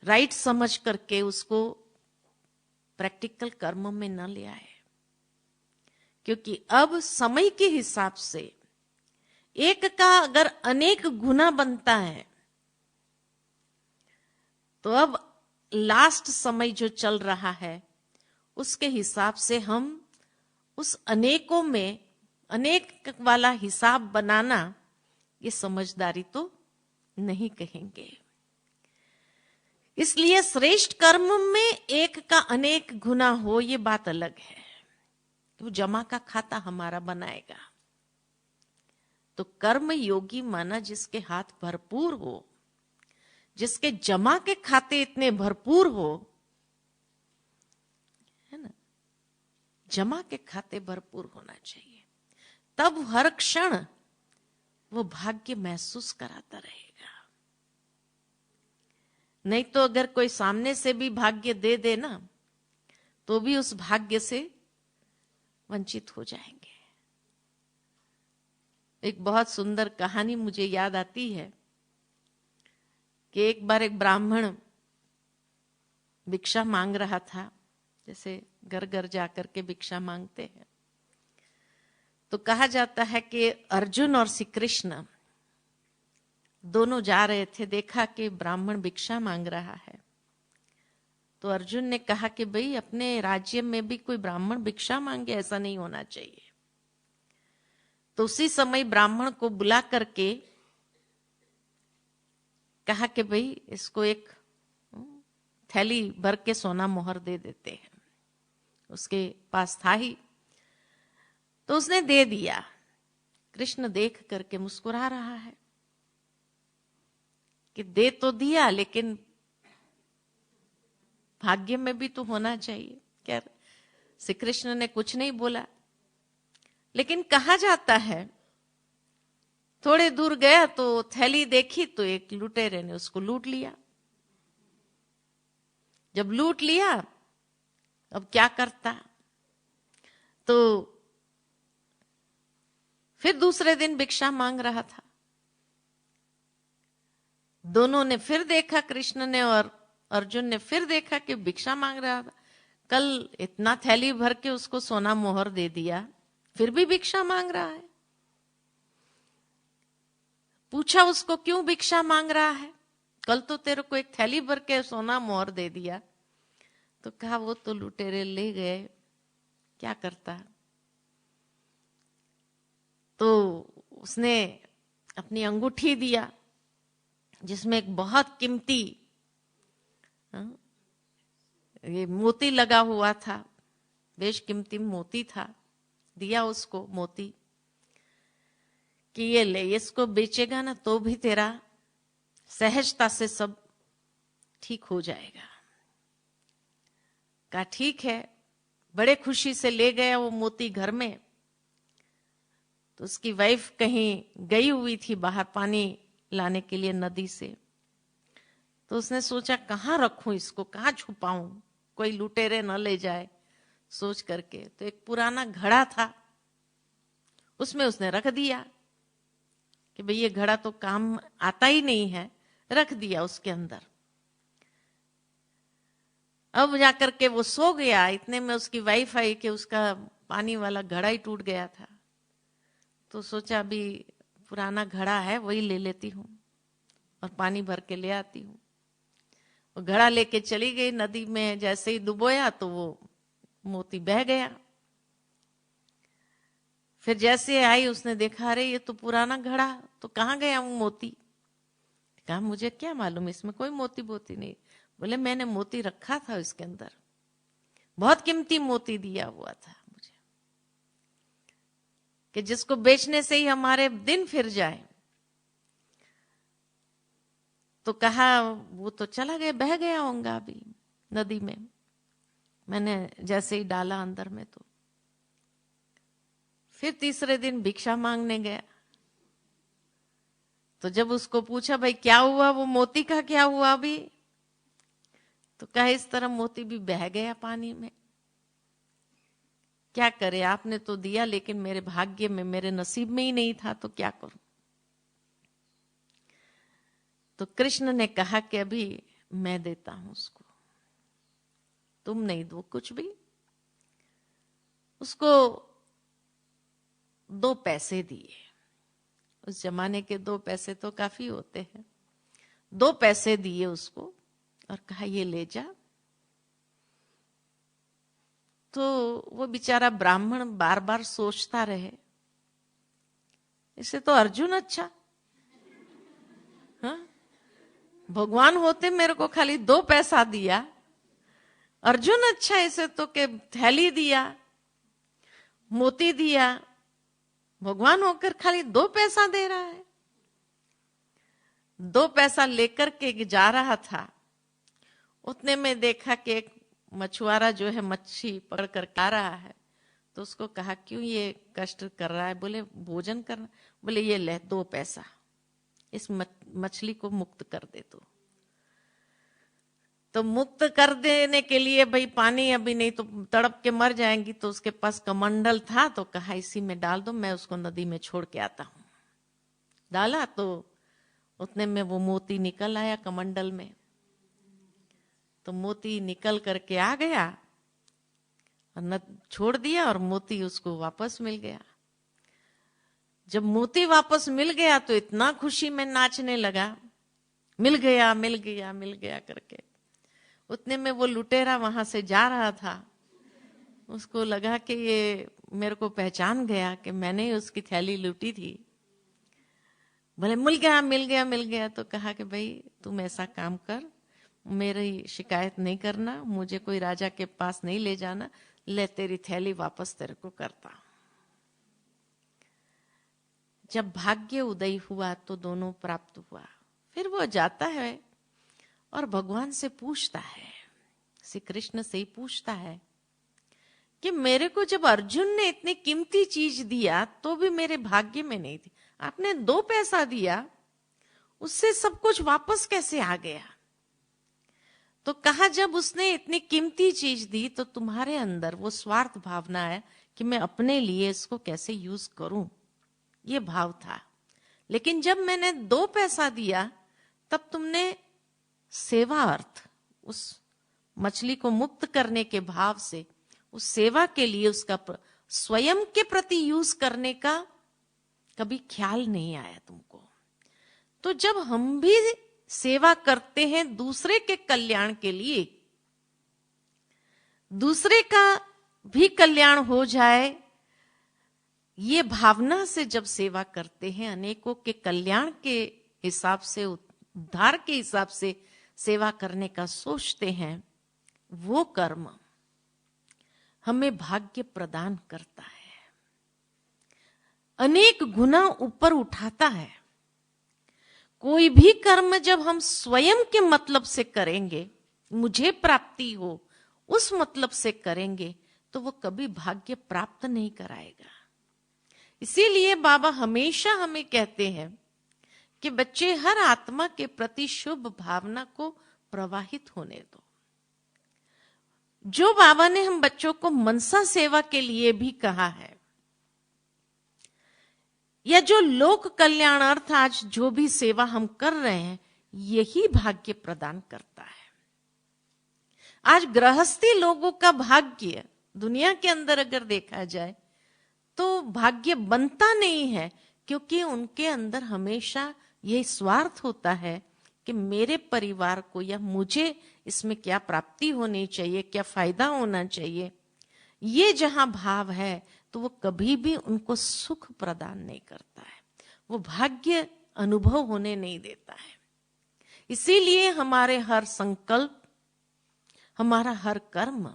राइट समझ करके उसको प्रैक्टिकल कर्म में न ले आए। क्योंकि अब समय के हिसाब से एक का अगर अनेक गुना बनता है, तो अब लास्ट समय जो चल रहा है उसके हिसाब से हम उस अनेकों में अनेक वाला हिसाब बनाना, ये समझदारी तो नहीं कहेंगे। इसलिए श्रेष्ठ कर्म में एक का अनेक गुना हो, ये बात अलग है। तो जमा का खाता हमारा बनाएगा। तो कर्म योगी माना जिसके हाथ भरपूर हो, जिसके जमा के खाते इतने भरपूर हो, है ना, जमा के खाते भरपूर होना चाहिए। तब हर क्षण वो भाग्य महसूस कराता रहेगा। नहीं तो अगर कोई सामने से भी भाग्य दे दे ना, तो भी उस भाग्य से वंचित हो जाएंगे। एक बहुत सुंदर कहानी मुझे याद आती है कि एक बार एक ब्राह्मण भिक्षा मांग रहा था, जैसे घर घर जाकर के भिक्षा मांगते हैं। तो कहा जाता है कि अर्जुन और श्री कृष्ण दोनों जा रहे थे, देखा कि ब्राह्मण भिक्षा मांग रहा है। तो अर्जुन ने कहा कि भाई, अपने राज्य में भी कोई ब्राह्मण भिक्षा मांगे, ऐसा नहीं होना चाहिए। तो उसी समय ब्राह्मण को बुला करके कहा कि भाई, इसको एक थैली भर के सोना मोहर दे देते हैं। उसके पास था ही, तो उसने दे दिया। कृष्ण देख करके मुस्कुरा रहा है कि दे तो दिया, लेकिन भाग्य में भी तो होना चाहिए। क्या श्री कृष्ण ने कुछ नहीं बोला, लेकिन कहा जाता है थोड़े दूर गया तो थैली देखी तो एक लुटेरे ने उसको लूट लिया। जब लूट लिया, अब क्या करता? तो फिर दूसरे दिन भिक्षा मांग रहा था। दोनों ने फिर देखा, कृष्ण ने और अर्जुन ने फिर देखा कि भिक्षा मांग रहा था। कल इतना थैली भर के उसको सोना मोहर दे दिया, फिर भी भिक्षा मांग रहा है। पूछा उसको, क्यों भिक्षा मांग रहा है? कल तो तेरे को एक थैली भर के सोना मोहर दे दिया। तो कहा वो तो लुटेरे ले गए, क्या करता। तो उसने अपनी अंगूठी दिया जिसमें एक बहुत कीमती ये मोती लगा हुआ था, बेशकीमती मोती था। दिया उसको मोती कि ये ले, इसको बेचेगा ना तो भी तेरा सहजता से सब ठीक हो जाएगा। कहा ठीक है। बड़े खुशी से ले गया वो मोती घर में। तो उसकी वाइफ कहीं गई हुई थी बाहर पानी लाने के लिए नदी से। तो उसने सोचा कहाँ रखूं इसको, कहाँ छुपाऊं, कोई लुटेरे न ले जाए सोच करके। तो एक पुराना घड़ा था, उसमें उसने रख दिया कि भाई ये घड़ा तो काम आता ही नहीं है, रख दिया उसके अंदर। अब जाकर के वो सो गया। इतने में उसकी वाइफ आई कि उसका पानी वाला घड़ा ही टूट गया था। तो सोचा अभी पुराना घड़ा है वही ले लेती हूँ और पानी भर के ले आती हूँ। वो घड़ा लेके चली गई नदी में। जैसे ही डुबोया तो वो मोती बह गया। फिर जैसे आई उसने देखा अरे ये तो पुराना घड़ा, तो कहाँ गया वो मोती। कहा मुझे क्या मालूम, इसमें कोई मोती बोती नहीं। बोले मैंने मोती रखा था इसके अंदर, बहुत कीमती मोती दिया हुआ था मुझे कि जिसको बेचने से ही हमारे दिन फिर जाए। तो कहा वो तो चला गया, बह गया होगा अभी नदी में, मैंने जैसे ही डाला अंदर में। तो फिर तीसरे दिन भिक्षा मांगने गया। तो जब उसको पूछा भाई क्या हुआ, वो मोती का क्या हुआ अभी, तो कहा इस तरह मोती भी बह गया पानी में। क्या करे, आपने तो दिया लेकिन मेरे भाग्य में, मेरे नसीब में ही नहीं था, तो क्या करूं। तो कृष्ण ने कहा कि अभी मैं देता हूं उसको, तुम नहीं दो कुछ भी। उसको 2 पैसे दिए। उस जमाने के 2 पैसे तो काफी होते हैं। 2 पैसे दिए उसको और कहा ये ले जा। तो वो बेचारा ब्राह्मण बार बार सोचता रहे, इसे तो अर्जुन अच्छा, हाँ? भगवान होते मेरे को खाली 2 पैसा दिया, अर्जुन अच्छा इसे तो के थैली दिया, मोती दिया, भगवान होकर खाली 2 पैसा दे रहा है। 2 पैसा लेकर के जा रहा था, उतने में देखा कि एक मछुआरा जो है मच्छी पकड़ कर आ रहा है। तो उसको कहा क्यों ये कष्ट कर रहा है। बोले भोजन करना। बोले ये ले 2 पैसा, इस मछली को मुक्त कर दे। तो मुक्त कर देने के लिए भाई पानी अभी नहीं तो तड़प के मर जाएंगी। तो उसके पास कमंडल था, तो कहा इसी में डाल दो, मैं उसको नदी में छोड़ के आता हूं। डाला तो उतने में वो मोती निकल आया कमंडल में। तो मोती निकल करके आ गया और छोड़ दिया और मोती उसको वापस मिल गया। जब मोती वापस मिल गया तो इतना खुशी में नाचने लगा, मिल गया मिल गया मिल गया करके। उतने में वो लुटेरा वहां से जा रहा था, उसको लगा कि ये मेरे को पहचान गया कि मैंने ही उसकी थैली लूटी थी। बोले मिल गया मिल गया मिल गया। तो कहा कि भाई तुम ऐसा काम कर, मेरी शिकायत नहीं करना, मुझे कोई राजा के पास नहीं ले जाना, ले तेरी थैली वापस तेरे को करता। जब भाग्य उदय हुआ तो दोनों प्राप्त हुआ। फिर वो जाता है और भगवान से पूछता है, श्री कृष्ण से ही पूछता है कि मेरे को जब अर्जुन ने इतनी कीमती चीज दिया तो भी मेरे भाग्य में नहीं थी, आपने 2 पैसा दिया, उससे सब कुछ वापस कैसे आ गया। तो कहा जब उसने इतनी कीमती चीज दी तो तुम्हारे अंदर वो स्वार्थ भावना है कि मैं अपने लिए इसको कैसे यूज करूं, ये भाव था। लेकिन जब मैंने 2 पैसा दिया तब तुमने सेवा अर्थ, उस मछली को मुक्त करने के भाव से, उस सेवा के लिए उसका स्वयं के प्रति यूज करने का कभी ख्याल नहीं आया तुमको। तो जब हम भी सेवा करते हैं दूसरे के कल्याण के लिए, दूसरे का भी कल्याण हो जाए, ये भावना से जब सेवा करते हैं, अनेकों के कल्याण के हिसाब से, उद्धार के हिसाब से सेवा करने का सोचते हैं, वो कर्म हमें भाग्य प्रदान करता है, अनेक गुना ऊपर उठाता है। कोई भी कर्म जब हम स्वयं के मतलब से करेंगे, मुझे प्राप्ति हो उस मतलब से करेंगे, तो वो कभी भाग्य प्राप्त नहीं कराएगा। इसीलिए बाबा हमेशा हमें कहते हैं कि बच्चे, हर आत्मा के प्रति शुभ भावना को प्रवाहित होने दो। जो बाबा ने हम बच्चों को मनसा सेवा के लिए भी कहा है, या जो लोक कल्याणार्थ आज जो भी सेवा हम कर रहे हैं, यही भाग्य प्रदान करता है। आज गृहस्थी लोगों का भाग्य दुनिया के अंदर अगर देखा जाए तो भाग्य बनता नहीं है, क्योंकि उनके अंदर हमेशा ये स्वार्थ होता है कि मेरे परिवार को या मुझे इसमें क्या प्राप्ति होनी चाहिए, क्या फायदा होना चाहिए। ये जहां भाव है तो वो कभी भी उनको सुख प्रदान नहीं करता है, वो भाग्य अनुभव होने नहीं देता है। इसीलिए हमारे हर संकल्प, हमारा हर कर्म,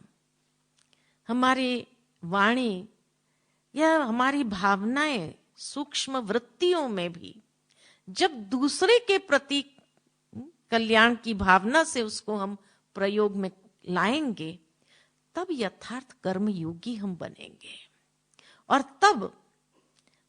हमारी वाणी या हमारी भावनाएं, सूक्ष्म वृत्तियों में भी जब दूसरे के प्रति कल्याण की भावना से उसको हम प्रयोग में लाएंगे, तब यथार्थ कर्म योगी हम बनेंगे। और तब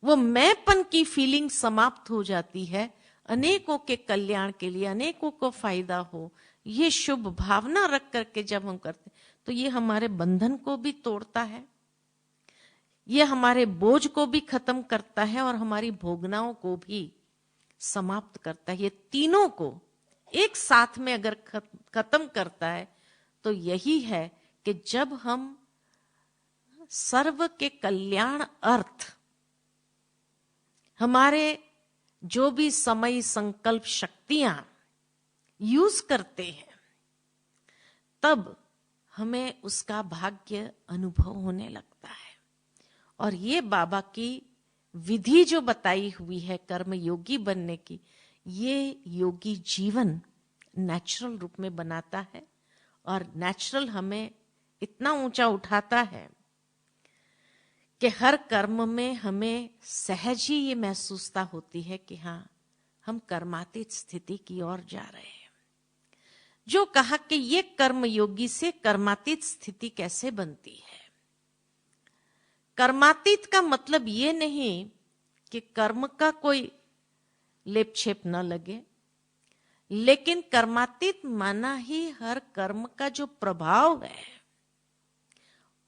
वो मैंपन की फीलिंग समाप्त हो जाती है। अनेकों के कल्याण के लिए, अनेकों को फायदा हो, ये शुभ भावना रख करके जब हम करते, तो ये हमारे बंधन को भी तोड़ता है, ये हमारे बोझ को भी खत्म करता है और हमारी भोगनाओं को भी समाप्त करता है। ये तीनों को एक साथ में अगर खत्म करता है तो यही है कि जब हम सर्व के कल्याण अर्थ हमारे जो भी समय संकल्प शक्तियां यूज करते हैं, तब हमें उसका भाग्य अनुभव होने लगता है। और ये बाबा की विधि जो बताई हुई है कर्म योगी बनने की, ये योगी जीवन नेचुरल रूप में बनाता है और नेचुरल हमें इतना ऊंचा उठाता है कि हर कर्म में हमें सहज ही ये महसूसता होती है कि हाँ, हम कर्मातीत स्थिति की ओर जा रहे हैं। जो कहा कि ये कर्म योगी से कर्मातीत स्थिति कैसे बनती है। कर्मातीत का मतलब ये नहीं कि कर्म का कोई लेप छेप न लगे, लेकिन कर्मातीत माना ही हर कर्म का जो प्रभाव है,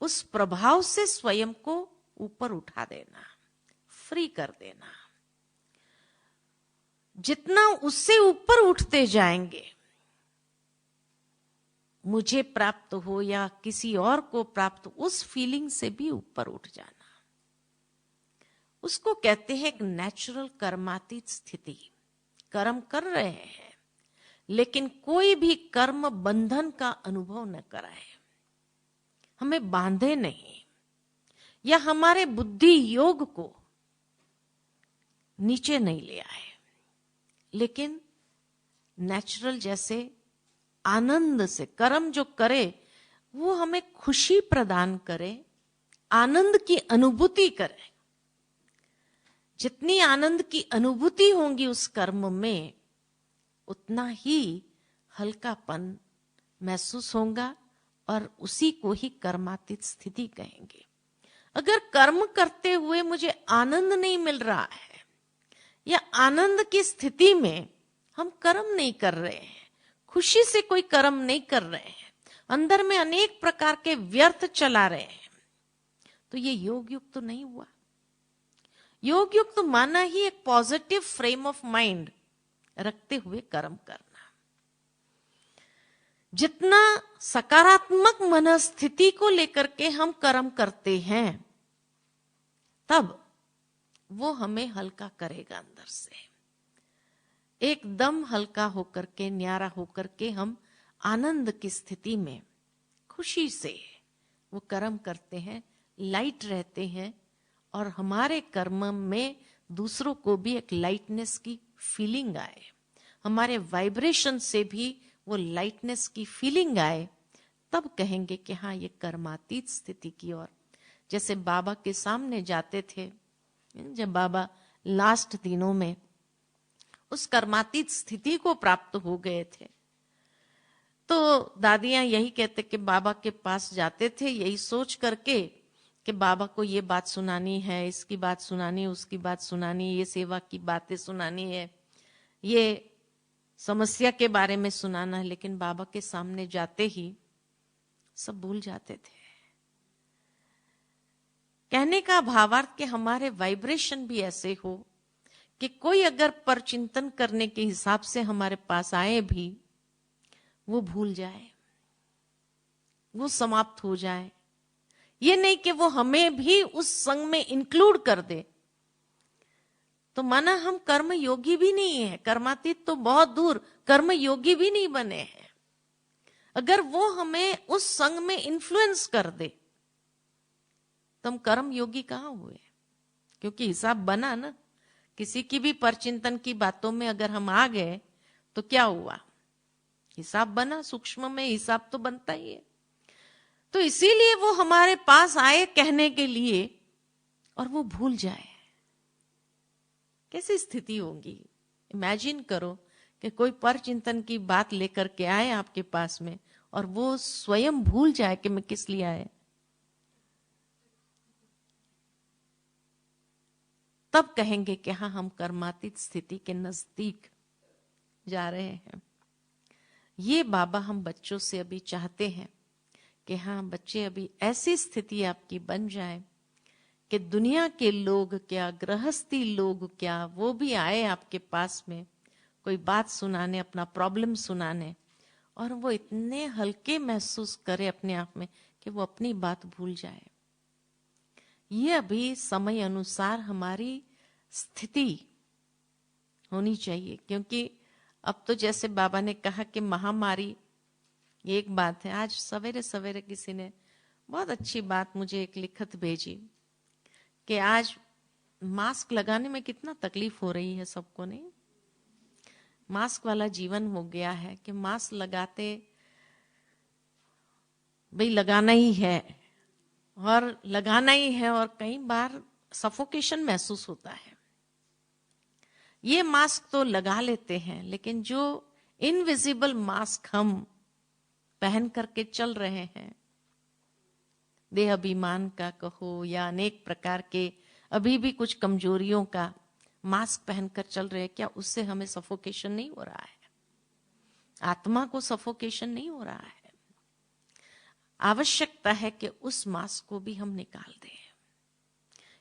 उस प्रभाव से स्वयं को ऊपर उठा देना, फ्री कर देना। जितना उससे ऊपर उठते जाएंगे, मुझे प्राप्त हो या किसी और को प्राप्त, उस फीलिंग से भी ऊपर उठ जाना, उसको कहते हैं एक नेचुरल कर्मातीत स्थिति। कर्म कर रहे हैं, लेकिन कोई भी कर्म बंधन का अनुभव न कराए, हमें बांधे नहीं, या हमारे बुद्धि योग को नीचे नहीं ले आए, लेकिन नेचुरल जैसे आनंद से कर्म जो करे वो हमें खुशी प्रदान करे, आनंद की अनुभूति करे। जितनी आनंद की अनुभूति होगी उस कर्म में, उतना ही हल्कापन महसूस होगा और उसी को ही कर्मातीत स्थिति कहेंगे। अगर कर्म करते हुए मुझे आनंद नहीं मिल रहा है, या आनंद की स्थिति में हम कर्म नहीं कर रहे हैं, खुशी से कोई कर्म नहीं कर रहे हैं, अंदर में अनेक प्रकार के व्यर्थ चला रहे हैं, तो ये योग युक्त तो नहीं हुआ। योग युक्त तो माना ही एक पॉजिटिव फ्रेम ऑफ माइंड रखते हुए कर्म करना। जितना सकारात्मक मनस्थिति को लेकर के हम कर्म करते हैं, तब वो हमें हल्का करेगा अंदर से। एकदम हल्का होकर के, न्यारा होकर के हम आनंद की स्थिति में खुशी से वो कर्म करते हैं, लाइट रहते हैं, और हमारे कर्म में दूसरों को भी एक लाइटनेस की फीलिंग आए, हमारे वाइब्रेशन से भी वो लाइटनेस की फीलिंग आए, तब कहेंगे कि हाँ ये कर्मातीत स्थिति की ओर। जैसे बाबा के सामने जाते थे, जब बाबा लास्ट दिनों में उस कर्मातीत स्थिति को प्राप्त हो गए थे, तो दादियां यही कहते कि बाबा के पास जाते थे यही सोच करके कि बाबा को ये बात सुनानी है, इसकी बात सुनानी, उसकी बात सुनानी, ये सेवा की बातें सुनानी है, ये समस्या के बारे में सुनाना है। लेकिन बाबा के सामने जाते ही सब भूल जाते थे। कहने का भावार्थ कि हमारे वाइब्रेशन भी ऐसे हो कि कोई अगर परचिंतन करने के हिसाब से हमारे पास आए भी, वो भूल जाए, वो समाप्त हो जाए। ये नहीं कि वो हमें भी उस संग में इंक्लूड कर दे, तो माना हम कर्म योगी भी नहीं है, कर्मातीत तो बहुत दूर, कर्म योगी भी नहीं बने हैं। अगर वो हमें उस संग में इन्फ्लुएंस कर दे तो हम कर्म योगी कहां हुए? क्योंकि हिसाब बना ना, किसी की भी परचिंतन की बातों में अगर हम आ गए तो क्या हुआ? हिसाब बना, सूक्ष्म में हिसाब तो बनता ही है। तो इसीलिए वो हमारे पास आए कहने के लिए और वो भूल जाए, कैसी स्थिति होगी? इमेजिन करो कि कोई परचिंतन की बात लेकर के आए आपके पास में और वो स्वयं भूल जाए कि मैं किस लिए आए। तब कहेंगे कि हाँ हम कर्मातीत स्थिति के नजदीक जा रहे हैं। ये बाबा हम बच्चों से अभी चाहते हैं कि हाँ बच्चे, अभी ऐसी स्थिति आपकी बन जाए कि दुनिया के लोग क्या, गृहस्थी लोग क्या, वो भी आए आपके पास में कोई बात सुनाने, अपना प्रॉब्लम सुनाने, और वो इतने हल्के महसूस करे अपने आप में कि वो अपनी बात भूल जाए। ये अभी समय अनुसार हमारी स्थिति होनी चाहिए, क्योंकि अब तो जैसे बाबा ने कहा कि महामारी, ये एक बात है। आज सवेरे सवेरे किसी ने बहुत अच्छी बात मुझे एक लिखत भेजी कि आज मास्क लगाने में कितना तकलीफ हो रही है सबको, नहीं? मास्क वाला जीवन हो गया है कि मास्क लगाते भाई लगाना ही है और लगाना ही है, और कई बार सफोकेशन महसूस होता है। ये मास्क तो लगा लेते हैं, लेकिन जो इनविजिबल मास्क हम पहन करके चल रहे हैं, देह अभिमान का कहो या अनेक प्रकार के अभी भी कुछ कमजोरियों का मास्क पहनकर चल रहे हैं, क्या उससे हमें सफोकेशन नहीं हो रहा है? आत्मा को सफोकेशन नहीं हो रहा है? आवश्यकता है कि उस मास्क को भी हम निकाल दें।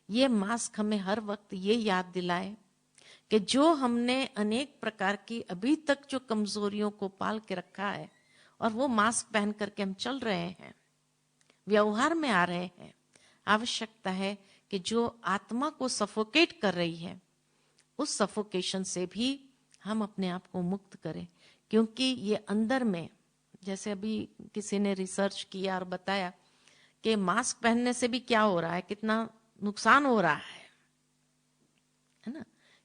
ये मास्क हमें हर वक्त ये याद दिलाए कि जो हमने अनेक प्रकार की अभी तक जो कमजोरियों को पाल के रखा है और वो मास्क पहन करके हम चल रहे हैं, व्यवहार में आ रहे हैं, आवश्यकता है कि जो आत्मा को सफोकेट कर रही है उस सफोकेशन से भी हम अपने आप को मुक्त करें। क्योंकि ये अंदर में, जैसे अभी किसी ने रिसर्च किया और बताया कि मास्क पहनने से भी क्या हो रहा है, कितना नुकसान हो रहा है ना?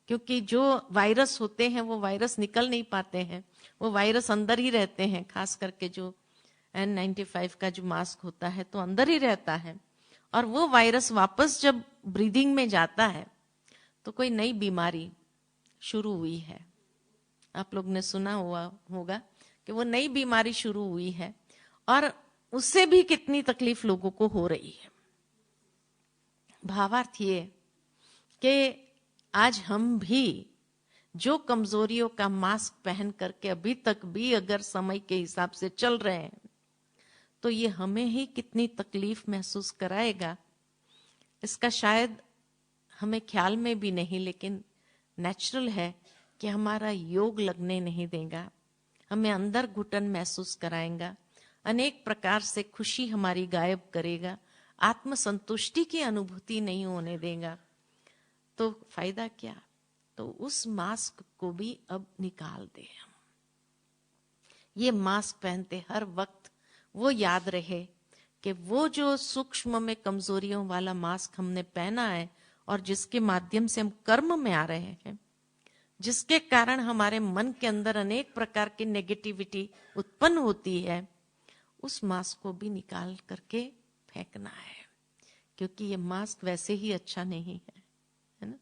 क्योंकि जो वायरस होते हैं वो वायरस निकल नहीं पाते हैं, वो वायरस अंदर ही रहते हैं। खास करके जो N95 का जो मास्क होता है तो अंदर ही रहता है, और वो वायरस वापस जब ब्रीदिंग में जाता है तो कोई नई बीमारी शुरू हुई है। आप लोग ने सुना हुआ होगा कि वो नई बीमारी शुरू हुई है, और उससे भी कितनी तकलीफ लोगों को हो रही है। भावार्थ ये कि आज हम भी जो कमजोरियों का मास्क पहन करके अभी तक भी अगर समय के हिसाब से चल रहे हैं, तो ये हमें ही कितनी तकलीफ महसूस कराएगा, इसका शायद हमें ख्याल में भी नहीं, लेकिन नेचुरल है कि हमारा योग लगने नहीं देगा, हमें अंदर घुटन महसूस कराएगा, अनेक प्रकार से खुशी हमारी गायब करेगा, आत्मसंतुष्टि की अनुभूति नहीं होने देगा। तो फायदा क्या? तो उस मास्क को भी अब निकाल दे हम। ये मास्क पहनते हर वक्त वो याद रहे कि वो जो सूक्ष्म में कमजोरियों वाला मास्क हमने पहना है और जिसके माध्यम से हम कर्म में आ रहे हैं, जिसके कारण हमारे मन के अंदर अनेक प्रकार की नेगेटिविटी उत्पन्न होती है, उस मास्क को भी निकाल करके फेंकना है, क्योंकि ये मास्क वैसे ही अच्छा नहीं है ना।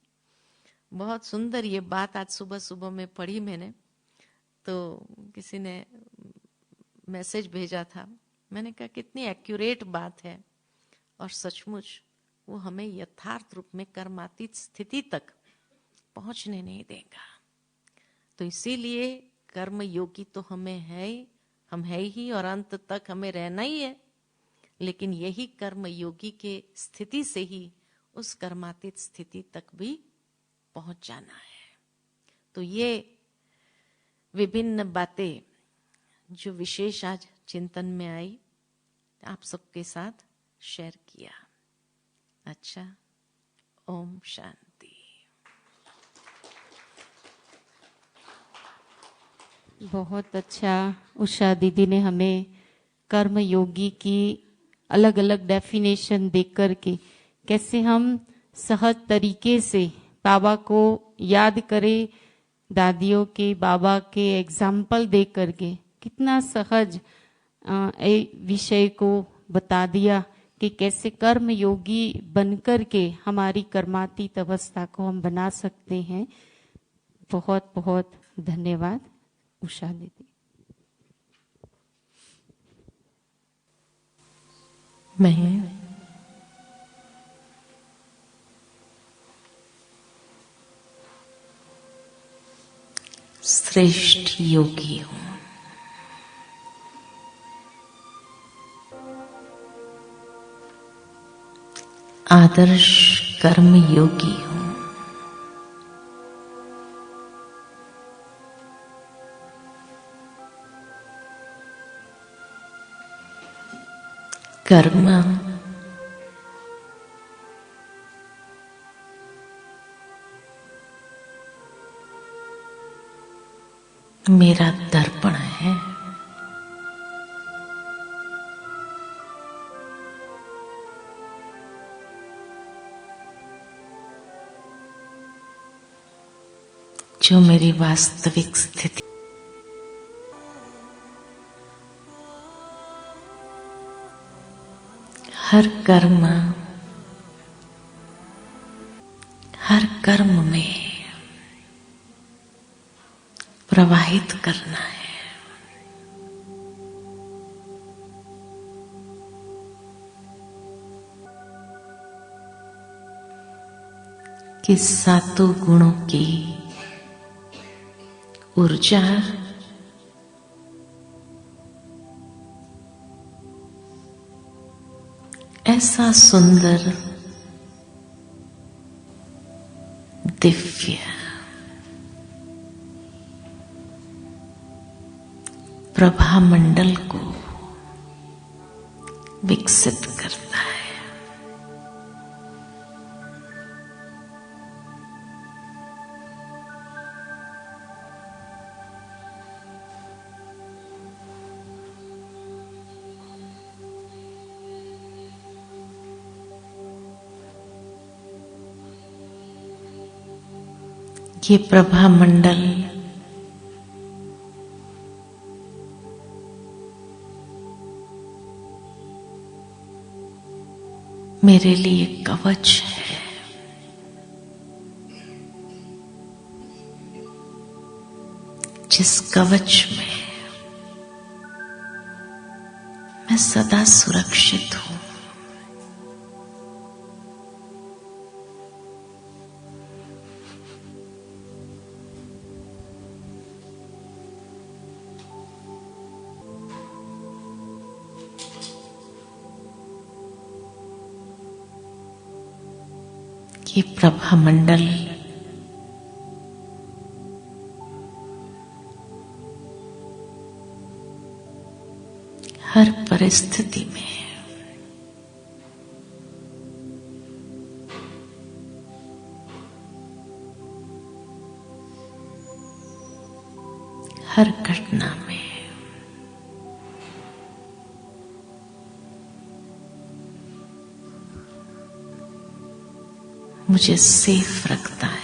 बहुत सुंदर ये बात आज सुबह सुबह में पढ़ी मैंने, तो किसी ने मैसेज भेजा था, मैंने कहा कितनी एक्यूरेट बात है, और सचमुच वो हमें यथार्थ रूप में कर्मातीत स्थिति तक पहुंचने नहीं देगा। तो इसीलिए कर्म योगी तो हमें है, हम है ही, और अंत तक हमें रहना ही है, लेकिन यही कर्म योगी के स्थिति से ही उस कर्मातीत स्थिति तक भी पहुंच जाना है। तो ये विभिन्न बातें जो विशेष आज चिंतन में आई, आप सबके साथ शेयर किया। अच्छा, ओम शांति। बहुत अच्छा उषा दीदी ने हमें कर्म योगी की अलग अलग डेफिनेशन देख कर के कैसे हम सहज तरीके से बाबा को याद करें, दादियों के बाबा के एग्जाम्पल देख करके कितना सहज विषय को बता दिया कि कैसे कर्म योगी बनकर के हमारी कर्मातीत अवस्था को हम बना सकते हैं। बहुत बहुत धन्यवाद उषा दीदी। मैं श्रेष्ठ योगी हूं, आदर्श कर्म योगी हूं, कर्म मेरा दर्पण है, जो मेरी वास्तविक स्थिति हर कर्म में प्रवाहित करना है। कि सातों गुणों की ऊर्जा ऐसा सुंदर दिव्य प्रभा मंडल को विकसित करता है। ये प्रभा मंडल मेरे लिए कवच है, जिस कवच में मैं सदा सुरक्षित हूं। ये प्रभा मंडल हर परिस्थिति में हर घटना में मुझे सेफ रखता है।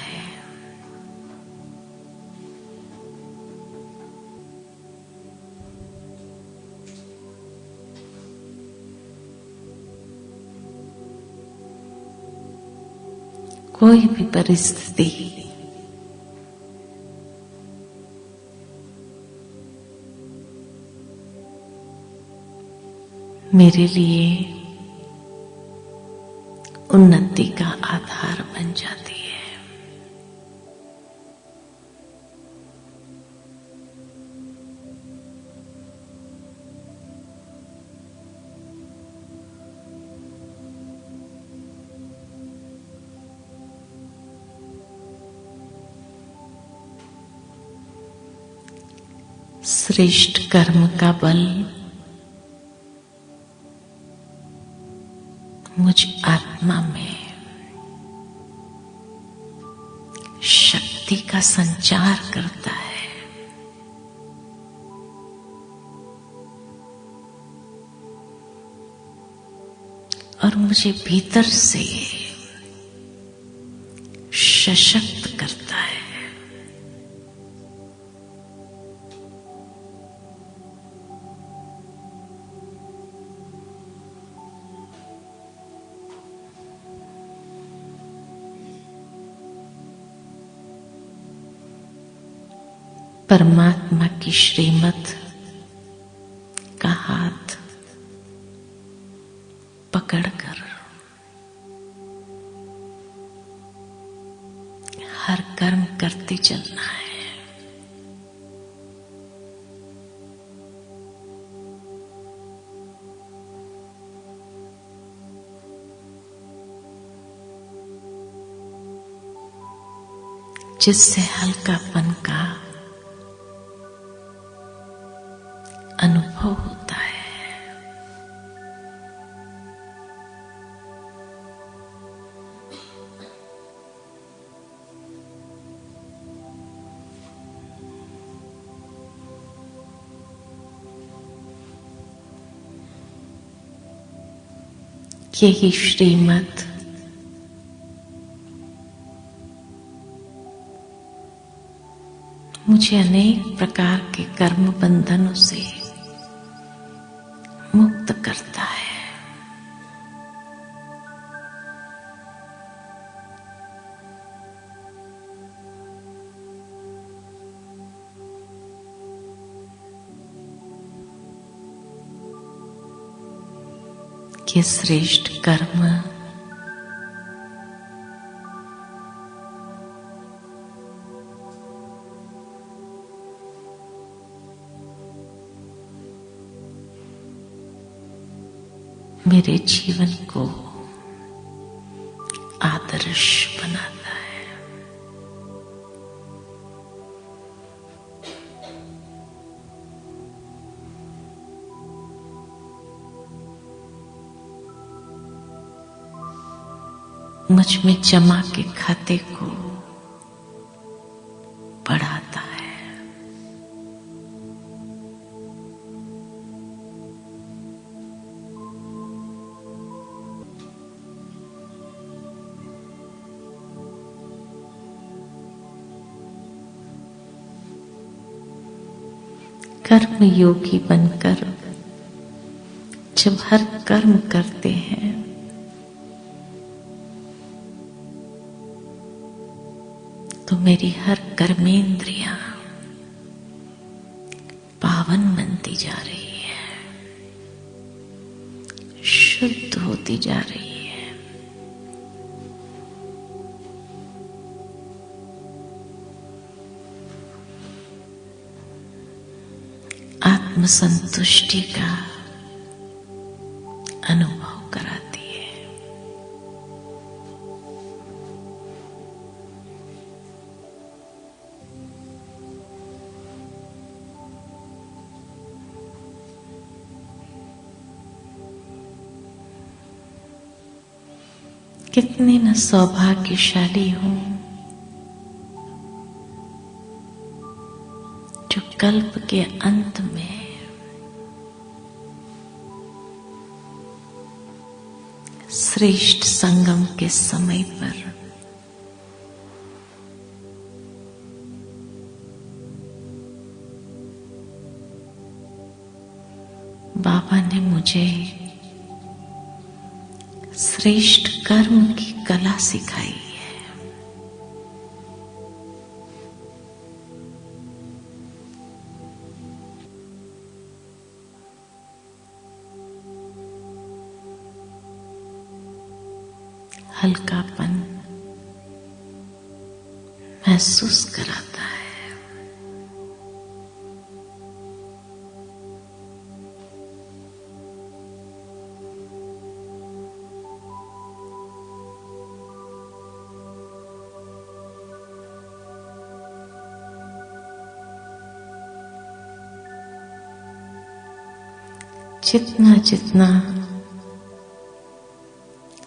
कोई भी परिस्थिति मेरे लिए उन्नति का आधार बन जाती है। श्रेष्ठ कर्म का बल मुझ आत्मा में शक्ति का संचार करता है। और मुझे भीतर से सशक्त करता है। परमात्मा की श्रीमत का हाथ पकड़कर हर कर्म करते चलना है। जिससे हल्कापन का अनुभव होता है। यही श्रीमत मुझे अनेक प्रकार के कर्म बंधनों से मुक्त करता है। ये श्रेष्ठ कर्म मेरे जीवन को आदर्श बनाता है। मुझ में जमा के खाते को बढ़ाता है। कर्म योगी बनकर जब हर कर्म करते हैं तो मेरी हर कर्मेंद्रियां पावन बनती जा रही है, शुद्ध होती जा रही है। आत्मसंतुष्टि का अनुभव कराती है। कितने न सौभाग्यशाली हूं जो कल्प के अंत में श्रेष्ठ संगम के समय पर बाबा ने मुझे श्रेष्ठ कर्म की कला सिखाई है। हल्कापन महसूस कराता है। जितना जितना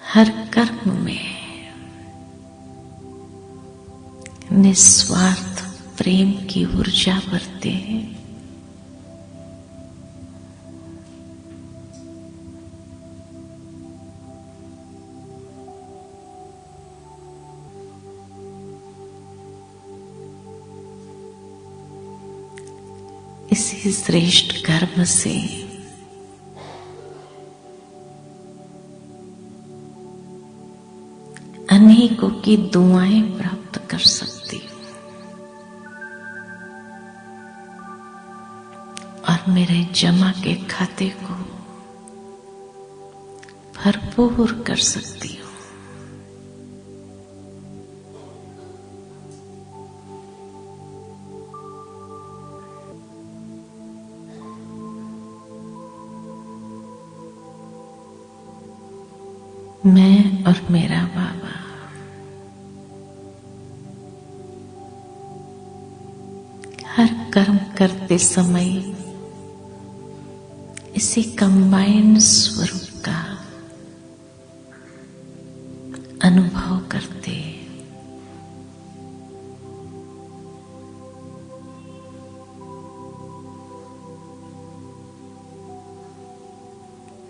हर कर्म में निस्वार्थ प्रेम की ऊर्जा भरते हैं, इसी श्रेष्ठ कर्म से अनेकों की दुआएं प्राप्त कर सकती हूं और मेरे जमा के खाते को भरपूर कर सकती हूं। मैं और मेरा बाबा हर कर्म करते समय इसी कंबाइंड स्वरूप का अनुभव करते।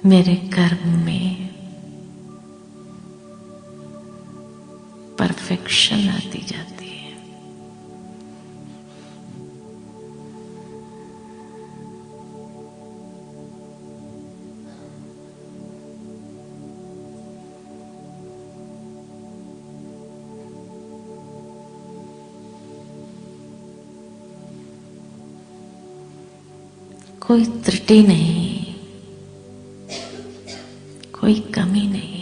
मेरे कर्म में परफेक्शन आती जाती है। कोई त्रुटि नहीं, कोई कमी नहीं।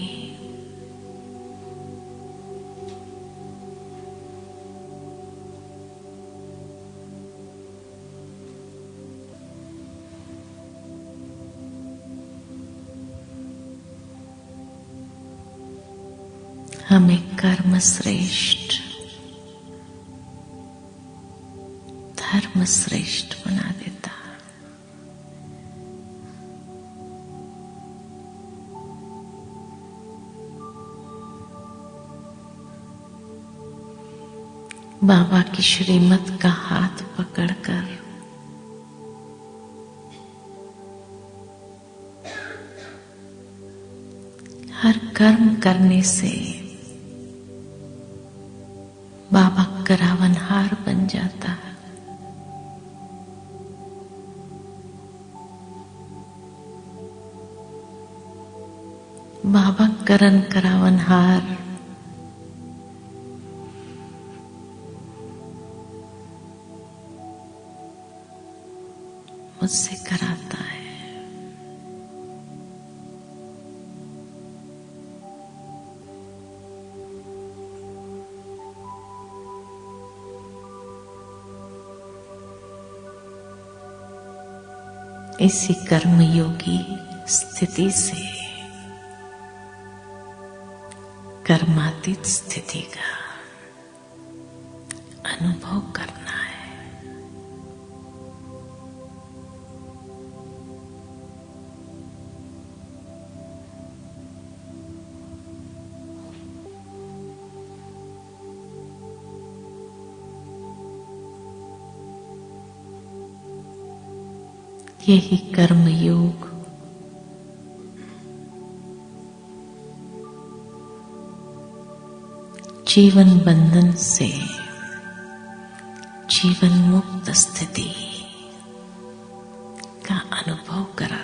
हमें कर्म श्रेष्ठ, धर्म श्रेष्ठ बना देता। बाबा की श्रीमत का हाथ पकड़कर हर कर्म करने से बाबा करावनहार बन जाता है। बाबा करण करावनहार मुझसे कराता है। इसी कर्मयोगी स्थिति से कर्मातीत स्थिति का अनुभव करना है। यही कर्म योग जीवन बंधन से जीवन मुक्त स्थिति का अनुभव करा